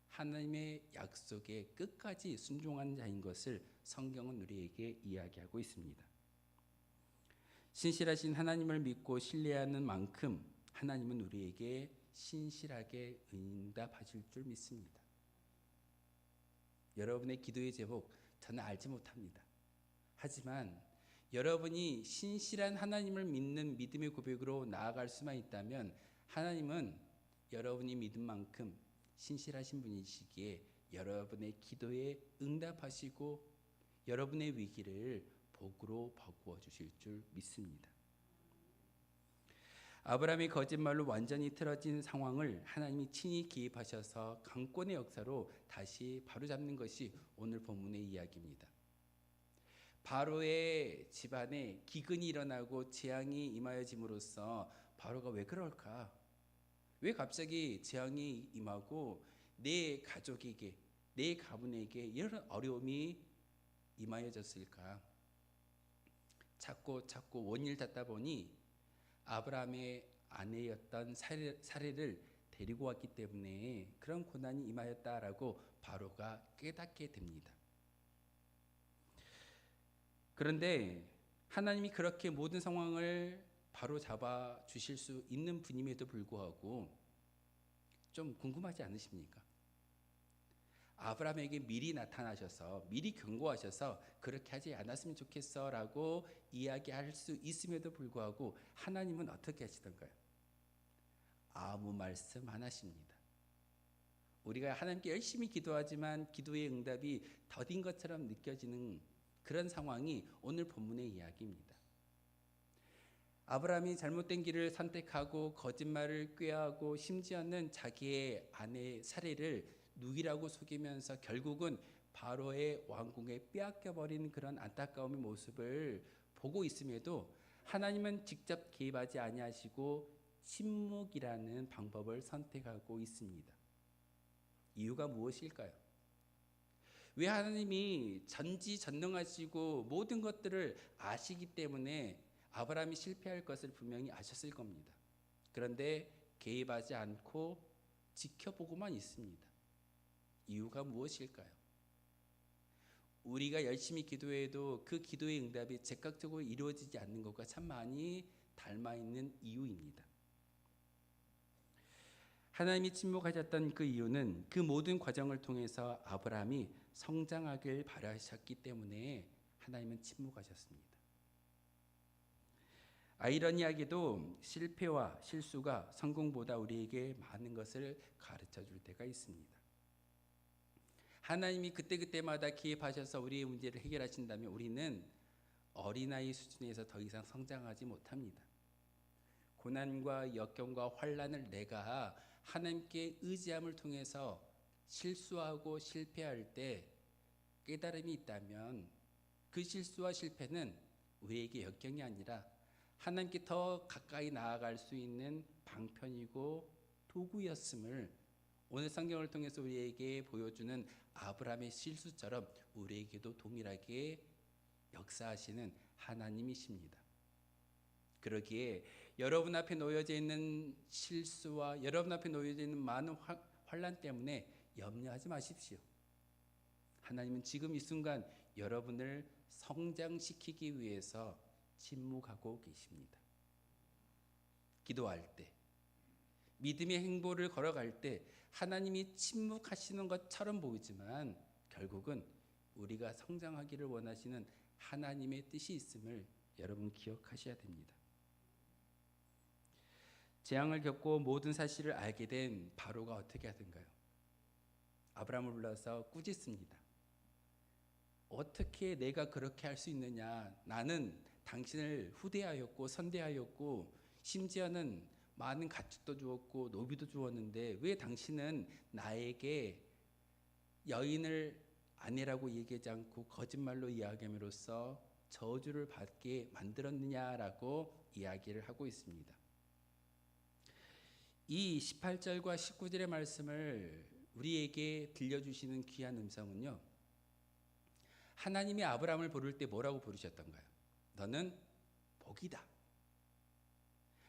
[SPEAKER 1] 하나님의 약속에 끝까지 순종하는 자인 것을 성경은 우리에게 이야기하고 있습니다. 신실하신 하나님을 믿고 신뢰하는 만큼 하나님은 우리에게 신실하게 응답하실 줄 믿습니다. 여러분의 기도의 제목 저는 알지 못합니다. 하지만 여러분이 신실한 하나님을 믿는 믿음의 고백으로 나아갈 수만 있다면 하나님은 여러분이 믿은 만큼 신실하신 분이시기에 여러분의 기도에 응답하시고 여러분의 위기를 복으로 바꾸어 주실 줄 믿습니다. 아브라함이 거짓말로 완전히 틀어진 상황을 하나님이 친히 개입하셔서 강권의 역사로 다시 바로잡는 것이 오늘 본문의 이야기입니다. 바로의 집안에 기근이 일어나고 재앙이 임하여짐으로써 바로가 왜 그럴까? 왜 갑자기 재앙이 임하고 내 가족에게, 내 가문에게 이런 어려움이 임하여졌을까? 찾고 원인을 찾다 보니 아브라함의 아내였던 사레를 데리고 왔기 때문에 그런 고난이 임하였다라고 바로가 깨닫게 됩니다. 그런데 하나님이 그렇게 모든 상황을 바로 잡아 주실 수 있는 분임에도 불구하고 좀 궁금하지 않으십니까? 아브라함에게 미리 나타나셔서 미리 경고하셔서 그렇게 하지 않았으면 좋겠어 라고 이야기할 수 있음에도 불구하고 하나님은 어떻게 하시던가요? 아무 말씀 안 하십니다. 우리가 하나님께 열심히 기도하지만 기도의 응답이 더딘 것처럼 느껴지는 그런 상황이 오늘 본문의 이야기입니다. 아브라함이 잘못된 길을 선택하고 거짓말을 꾀하고 심지어는 자기의 아내 사레를 누이라고 속이면서 결국은 바로의 왕궁에 빼앗겨버린 그런 안타까움의 모습을 보고 있음에도 하나님은 직접 개입하지 아니하시고 침묵이라는 방법을 선택하고 있습니다. 이유가 무엇일까요? 왜 하나님이 전지전능하시고 모든 것들을 아시기 때문에 아브라함이 실패할 것을 분명히 아셨을 겁니다. 그런데 개입하지 않고 지켜보고만 있습니다. 이유가 무엇일까요? 우리가 열심히 기도해도 그 기도의 응답이 즉각적으로 이루어지지 않는 것과 참 많이 닮아 있는 이유입니다. 하나님이 침묵하셨던 그 이유는 그 모든 과정을 통해서 아브라함이 성장하길 바라셨기 때문에 하나님은 침묵하셨습니다. 아이러니하게도 실패와 실수가 성공보다 우리에게 많은 것을 가르쳐 줄 때가 있습니다. 하나님이 그때그때마다 개입하셔서 우리의 문제를 해결하신다면 우리는 어린아이 수준에서 더 이상 성장하지 못합니다. 고난과 역경과 환난을 내가 하나님께 의지함을 통해서 실수하고 실패할 때 깨달음이 있다면 그 실수와 실패는 우리에게 역경이 아니라 하나님께 더 가까이 나아갈 수 있는 방편이고 도구였음을 오늘 성경을 통해서 우리에게 보여주는 아브라함의 실수처럼 우리에게도 동일하게 역사하시는 하나님이십니다. 그러기에 여러분 앞에 놓여져 있는 실수와 여러분 앞에 놓여져 있는 많은 환난 때문에 염려하지 마십시오. 하나님은 지금 이 순간 여러분을 성장시키기 위해서 침묵하고 계십니다. 기도할 때, 믿음의 행보를 걸어갈 때 하나님이 침묵하시는 것처럼 보이지만 결국은 우리가 성장하기를 원하시는 하나님의 뜻이 있음을 여러분 기억하셔야 됩니다. 재앙을 겪고 모든 사실을 알게 된 바로가 어떻게 하던가요? 아브라함을 불러서 꾸짖습니다. 어떻게 내가 그렇게 할 수 있느냐? 나는 당신을 후대하였고 선대하였고 심지어는 많은 가축도 주었고 노비도 주었는데 왜 당신은 나에게 여인을 아내라고 얘기하지 않고 거짓말로 이야기함으로써 저주를 받게 만들었느냐라고 이야기를 하고 있습니다. 이 18절과 19절의 말씀을 우리에게 들려주시는 귀한 음성은요, 하나님이 아브라함을 부를 때 뭐라고 부르셨던가요? 너는 복이다.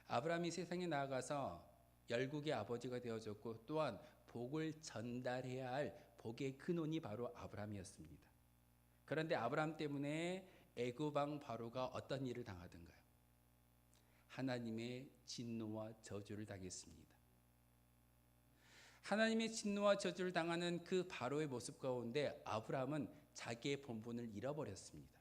[SPEAKER 1] 아브라함이 세상에 나아가서 열국의 아버지가 되어졌고 또한 복을 전달해야 할 복의 근원이 바로 아브라함이었습니다. 그런데 아브라함 때문에 애굽 왕 바로가 어떤 일을 당하던가요? 하나님의 진노와 저주를 당했습니다. 하나님의 진노와 저주를 당하는 그 바로의 모습 가운데 아브라함은 자기의 본분을 잃어버렸습니다.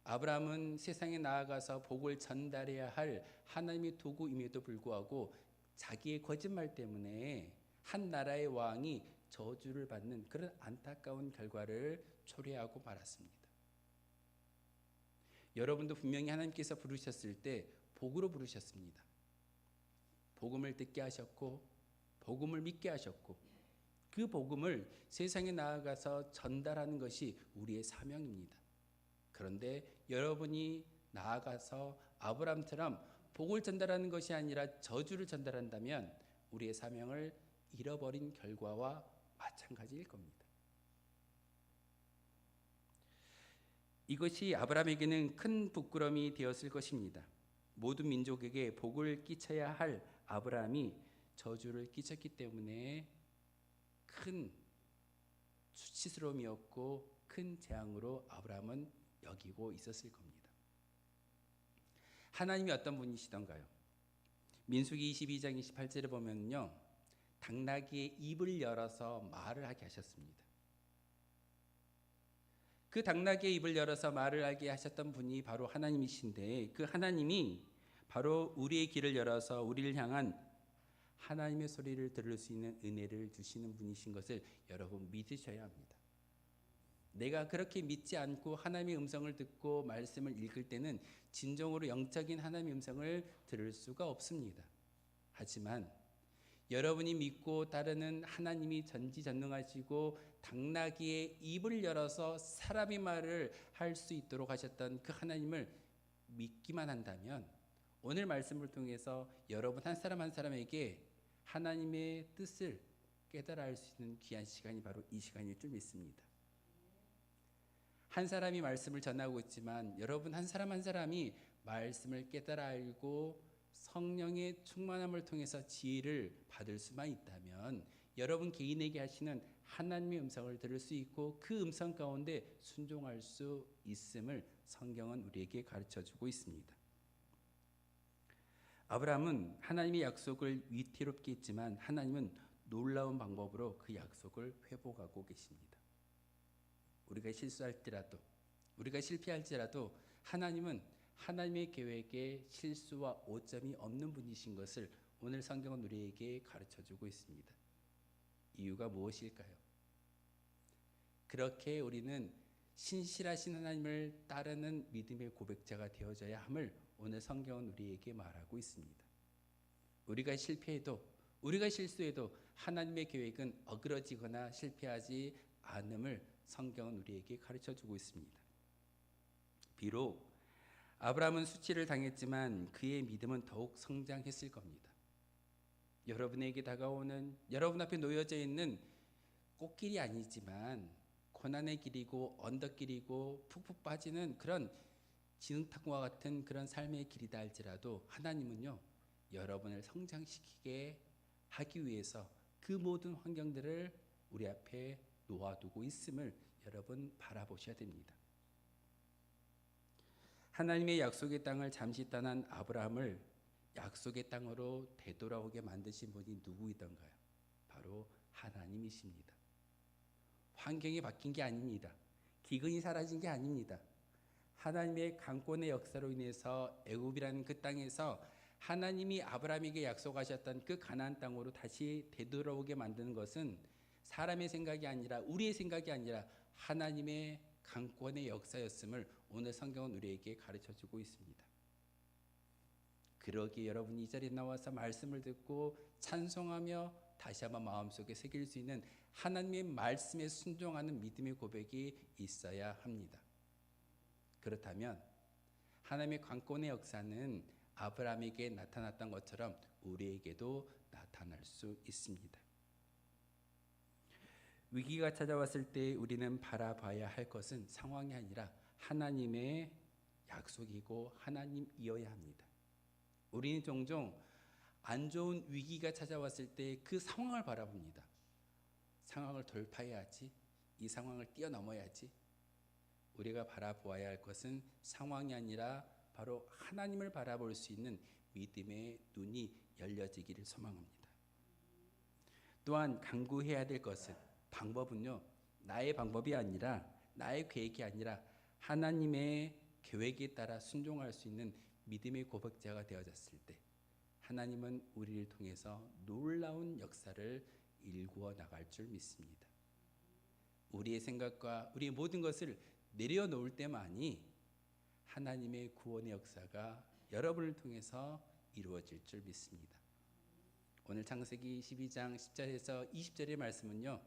[SPEAKER 1] 아브라함은 세상에 나아가서 복을 전달해야 할 하나님의 도구임에도 불구하고 자기의 거짓말 때문에 한 나라의 왕이 저주를 받는 그런 안타까운 결과를 초래하고 말았습니다. 여러분도 분명히 하나님께서 부르셨을 때 복으로 부르셨습니다. 복음을 듣게 하셨고 복음을 믿게 하셨고 그 복음을 세상에 나아가서 전달하는 것이 우리의 사명입니다. 그런데 여러분이 나아가서 아브라함처럼 복을 전달하는 것이 아니라 저주를 전달한다면 우리의 사명을 잃어버린 결과와 마찬가지일 겁니다. 이것이 아브라함에게는 큰 부끄러움이 되었을 것입니다. 모든 민족에게 복을 끼쳐야 할 아브라함이 저주를 끼쳤기 때문에 큰 수치스러움이었고 큰 재앙으로 아브라함은 여기고 있었을 겁니다. 하나님이 어떤 분이시던가요? 민수기 22장 28절에 보면요, 당나귀의 입을 열어서 말을 하게 하셨습니다. 그 당나귀의 입을 열어서 말을 하게 하셨던 분이 바로 하나님이신데 그 하나님이 바로 우리의 귀를 열어서 우리를 향한 하나님의 소리를 들을 수 있는 은혜를 주시는 분이신 것을 여러분 믿으셔야 합니다. 내가 그렇게 믿지 않고 하나님의 음성을 듣고 말씀을 읽을 때는 진정으로 영적인 하나님의 음성을 들을 수가 없습니다. 하지만 여러분이 믿고 따르는 하나님이 전지전능하시고 당나귀의 입을 열어서 사람의 말을 할 수 있도록 하셨던 그 하나님을 믿기만 한다면 오늘 말씀을 통해서 여러분 한 사람 한 사람에게 하나님의 뜻을 깨달아 알 수 있는 귀한 시간이 바로 이 시간일 줄 믿습니다. 한 사람이 말씀을 전하고 있지만 여러분 한 사람 한 사람이 말씀을 깨달아 알고 성령의 충만함을 통해서 지혜를 받을 수만 있다면 여러분 개인에게 하시는 하나님의 음성을 들을 수 있고 그 음성 가운데 순종할 수 있음을 성경은 우리에게 가르쳐주고 있습니다. 아브라함은 하나님의 약속을 위태롭게 했지만 하나님은 놀라운 방법으로 그 약속을 회복하고 계십니다. 우리가 실수할지라도 우리가 실패할지라도 하나님은 하나님의 계획에 실수와 오점이 없는 분이신 것을 오늘 성경은 우리에게 가르쳐주고 있습니다. 이유가 무엇일까요? 그렇게 우리는 신실하신 하나님을 따르는 믿음의 고백자가 되어져야 함을 오늘 성경은 우리에게 말하고 있습니다. 우리가 실패해도 우리가 실수해도 하나님의 계획은 어그러지거나 실패하지 않음을 성경은 우리에게 가르쳐주고 있습니다. 비록 아브라함은 수치를 당했지만 그의 믿음은 더욱 성장했을 겁니다. 여러분에게 다가오는 여러분 앞에 놓여져 있는 꽃길이 아니지만 고난의 길이고 언덕길이고 푹푹 빠지는 그런 진흙탕과 같은 그런 삶의 길이다 할지라도 하나님은요 여러분을 성장시키게 하기 위해서 그 모든 환경들을 우리 앞에 놓아두고 있음을 여러분 바라보셔야 됩니다. 하나님의 약속의 땅을 잠시 떠난 아브라함을 약속의 땅으로 되돌아오게 만드신 분이 누구이던가요? 바로 하나님이십니다. 환경이 바뀐 게 아닙니다. 기근이 사라진 게 아닙니다. 하나님의 강권의 역사로 인해서 애굽이라는 그 땅에서 하나님이 아브라함에게 약속하셨던 그 가나안 땅으로 다시 되돌아오게 만드는 것은 사람의 생각이 아니라 우리의 생각이 아니라 하나님의 강권의 역사였음을 오늘 성경은 우리에게 가르쳐주고 있습니다. 그러기에 여러분이 이 자리에 나와서 말씀을 듣고 찬송하며 다시 한번 마음속에 새길 수 있는 하나님의 말씀에 순종하는 믿음의 고백이 있어야 합니다. 그렇다면 하나님의 강권의 역사는 아브라함에게 나타났던 것처럼 우리에게도 나타날 수 있습니다. 위기가 찾아왔을 때 우리는 바라봐야 할 것은 상황이 아니라 하나님의 약속이고 하나님이어야 합니다. 우리는 종종 안 좋은 위기가 찾아왔을 때 그 상황을 바라봅니다. 상황을 돌파해야지, 이 상황을 뛰어넘어야지. 우리가 바라보아야 할 것은 상황이 아니라 바로 하나님을 바라볼 수 있는 믿음의 눈이 열려지기를 소망합니다. 또한 강구해야 될 것은 방법은요, 나의 방법이 아니라 나의 계획이 아니라 하나님의 계획에 따라 순종할 수 있는 믿음의 고백자가 되어졌을 때 하나님은 우리를 통해서 놀라운 역사를 일구어 나갈 줄 믿습니다. 우리의 생각과 우리의 모든 것을 내려놓을 때만이 하나님의 구원의 역사가 여러분을 통해서 이루어질 줄 믿습니다. 오늘 창세기 12장 10절에서 20절의 말씀은요,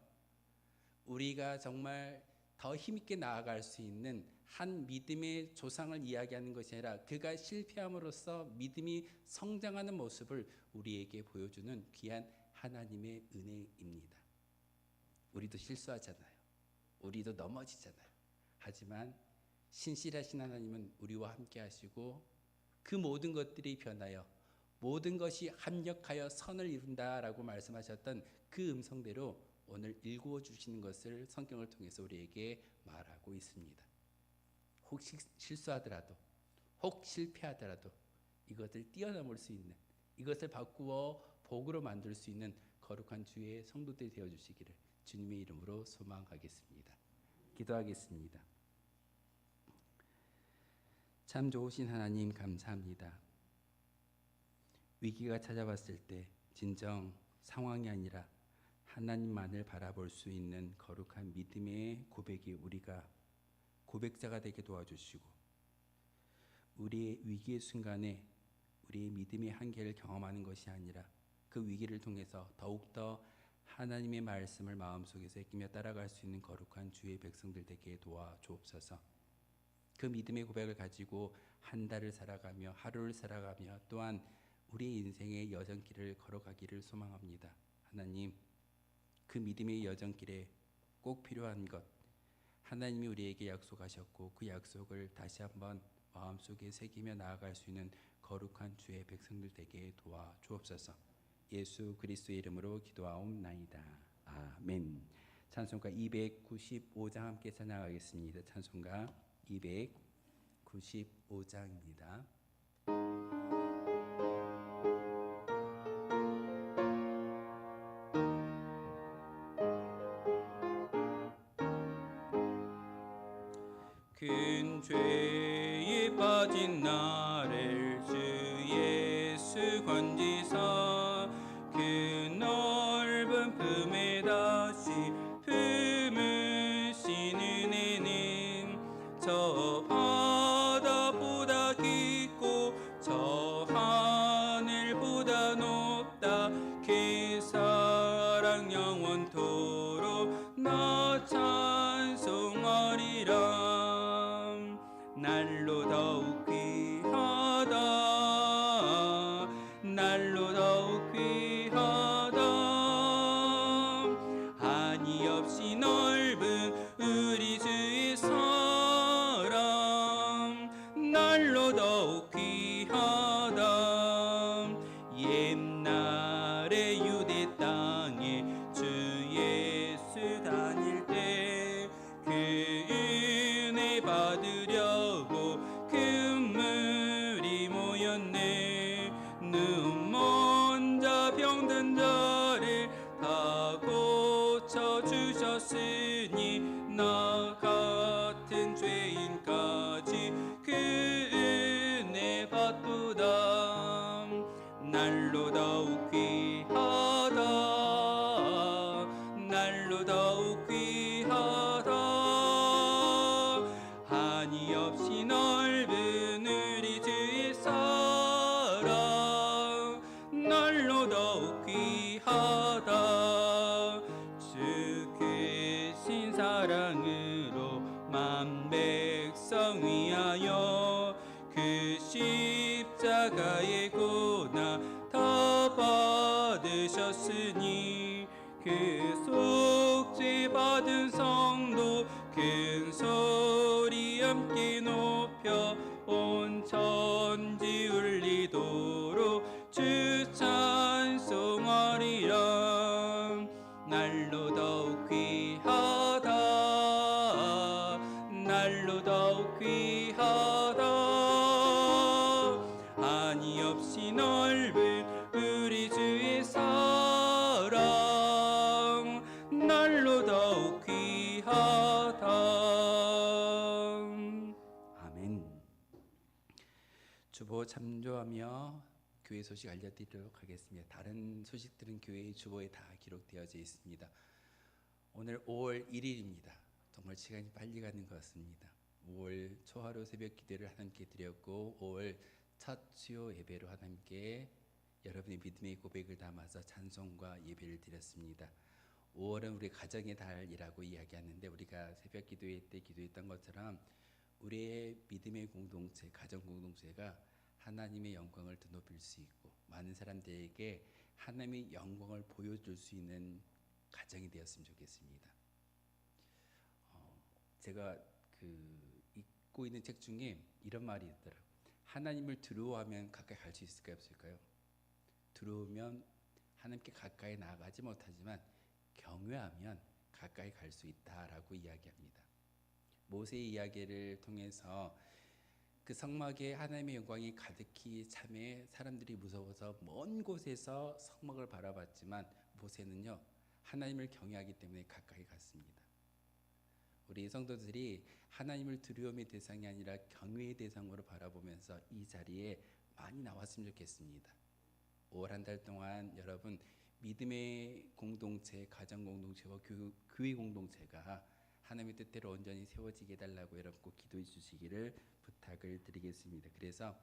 [SPEAKER 1] 우리가 정말 더 힘있게 나아갈 수 있는 한 믿음의 조상을 이야기하는 것이 아니라 그가 실패함으로써 믿음이 성장하는 모습을 우리에게 보여주는 귀한 하나님의 은혜입니다. 우리도 실수하잖아요. 우리도 넘어지잖아요. 하지만 신실하신 하나님은 우리와 함께 하시고 그 모든 것들이 변하여 모든 것이 합력하여 선을 이룬다라고 말씀하셨던 그 음성대로 오늘 일구어 주시는 것을 성경을 통해서 우리에게 말하고 있습니다. 혹시 실수하더라도, 혹 실패하더라도 이것을 뛰어넘을 수 있는, 이것을 바꾸어 복으로 만들 수 있는 거룩한 주의 성도들이 되어 주시기를 주님의 이름으로 소망하겠습니다. 기도하겠습니다. 참 좋으신 하나님 감사합니다. 위기가 찾아왔을 때 진정 상황이 아니라 하나님만을 바라볼 수 있는 거룩한 믿음의 고백이 우리가 고백자가 되게 도와주시고 우리의 위기의 순간에 우리의 믿음의 한계를 경험하는 것이 아니라 그 위기를 통해서 더욱더 하나님의 말씀을 마음속에서 애끼며 따라갈 수 있는 거룩한 주의 백성들 되게 도와주옵소서. 그 믿음의 고백을 가지고 한 달을 살아가며 하루를 살아가며 또한 우리의 인생의 여정길을 걸어가기를 소망합니다. 하나님, 그 믿음의 여정길에 꼭 필요한 것 하나님이 우리에게 약속하셨고 그 약속을 다시 한번 마음속에 새기며 나아갈 수 있는 거룩한 주의 백성들 되게 도와주옵소서. 예수 그리스도의 이름으로 기도하옵나이다. 아멘. 찬송가 295장 함께 찬양하겠습니다. 찬송가 295장입니다. 큰 죄에 빠진 나를 주 예수 건지사 그 넓은 품에 다시 품으신 은혜는 저 바다보다 깊고 저 하늘보다 높다. 그 사랑 영원토록 나 찬송하리라. 날로 더욱 귀하다. 날로 더욱 귀하다. 한이 없이 넓은 우리 주의 사랑 날로 더욱 귀하다. 옛날에 유대 땅에 주 예수 다닐 때 그 은혜 받으려고 금물이 모였네. 눈먼 자 병든 자를 다 고쳐주셨으니 나 같은 죄인까지 그 은혜 받도다. 날로 더욱 귀하다. 날로 더욱 귀하다. 한이 없이 넓은 우리 주의 사랑 날로 더욱 귀하다. 주 크신 사랑으로 만 백성 위하여 그 십자가의 고난 다 받으셨으니 그 속죄 받은 성도 큰 소리 함께 높여 온 천지 울리도록 주 찬송하리라. 날로 더욱 귀하다 날로 더욱 귀하다 한이 없이 넓은 우리 주의 사랑 날로 더욱 귀하다. 아멘. 주보 참조하며 교회 소식 알려드리도록 하겠습니다. 다른 소식들은 교회의 주보에 다 기록되어져 있습니다. 오늘 5월 1일입니다. 정말 시간이 빨리 가는 것 같습니다. 5월 초하루 새벽 기도를 하나님께 드렸고 5월 첫 수요 예배로 하나님께 여러분의 믿음의 고백을 담아서 찬송과 예배를 드렸습니다. 5월은 우리 가정의 달이라고 이야기하는데 우리가 새벽 기도회 때 기도했던 것처럼 우리의 믿음의 공동체, 가정 공동체가 하나님의 영광을 더 높일 수 있고 많은 사람들에게 하나님의 영광을 보여줄 수 있는 가정이 되었으면 좋겠습니다. 제가 읽고 있는 책 중에 이런 말이 있더라고요. 하나님을 두려워하면 가까이 갈 수 있을까요? 없을까요? 두려우면 하나님께 가까이 나아가지 못하지만 경외하면 가까이 갈 수 있다라고 이야기합니다. 모세의 이야기를 통해서 그 성막에 하나님의 영광이 가득히 참해 사람들이 무서워서 먼 곳에서 성막을 바라봤지만 모세는요 하나님을 경외하기 때문에 가까이 갔습니다. 우리 성도들이 하나님을 두려움의 대상이 아니라 경외의 대상으로 바라보면서 이 자리에 많이 나왔으면 좋겠습니다. 5월 한 달 동안 여러분 믿음의 공동체, 가정 공동체와 교회 공동체가 하나님의 뜻대로 온전히 세워지게 해달라고 여러분 꼭 기도해 주시기를 부탁을 드리겠습니다. 그래서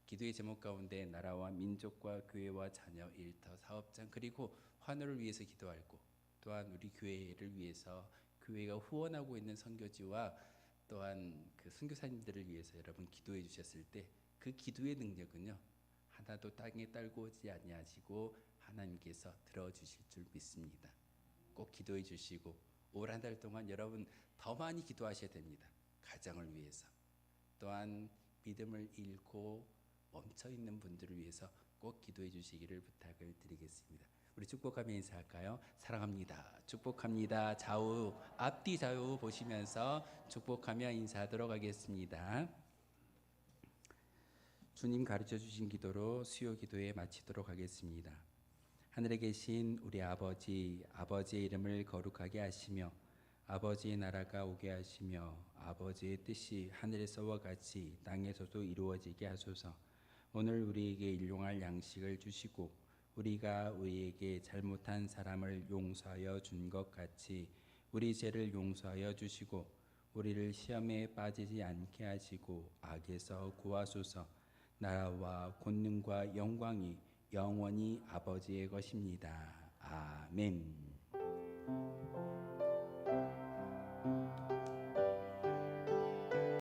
[SPEAKER 1] 기도의 제목 가운데 나라와 민족과 교회와 자녀, 일터, 사업장 그리고 환우를 위해서 기도하고 또한 우리 교회를 위해서 교회가 후원하고 있는 선교지와 또한 그 선교사님들을 위해서 여러분 기도해 주셨을 때 그 기도의 능력은요 하나도 땅에 떨구지 아니하시고 하나님께서 들어주실 줄 믿습니다. 꼭 기도해 주시고 5월 한 달 동안 여러분 더 많이 기도하셔야 됩니다. 가정을 위해서 또한 믿음을 잃고 멈춰있는 분들을 위해서 꼭 기도해 주시기를 부탁을 드리겠습니다. 우리 축복하며 인사할까요? 사랑합니다. 축복합니다. 좌우 앞뒤 좌우 보시면서 축복하며 인사하도록 하겠습니다. 주님 가르쳐 주신 기도로 수요 기도에 마치도록 하겠습니다. 하늘에 계신 우리 아버지, 아버지의 이름을 거룩하게 하시며 아버지의 나라가 오게 하시며 아버지의 뜻이 하늘에서와 같이 땅에서도 이루어지게 하소서. 오늘 우리에게 일용할 양식을 주시고 우리가 우리에게 잘못한 사람을 용서하여 준 것 같이 우리 죄를 용서하여 주시고 우리를 시험에 빠지지 않게 하시고 악에서 구하소서. 나라와 권능과 영광이 영원히 아버지의 것입니다. 아멘.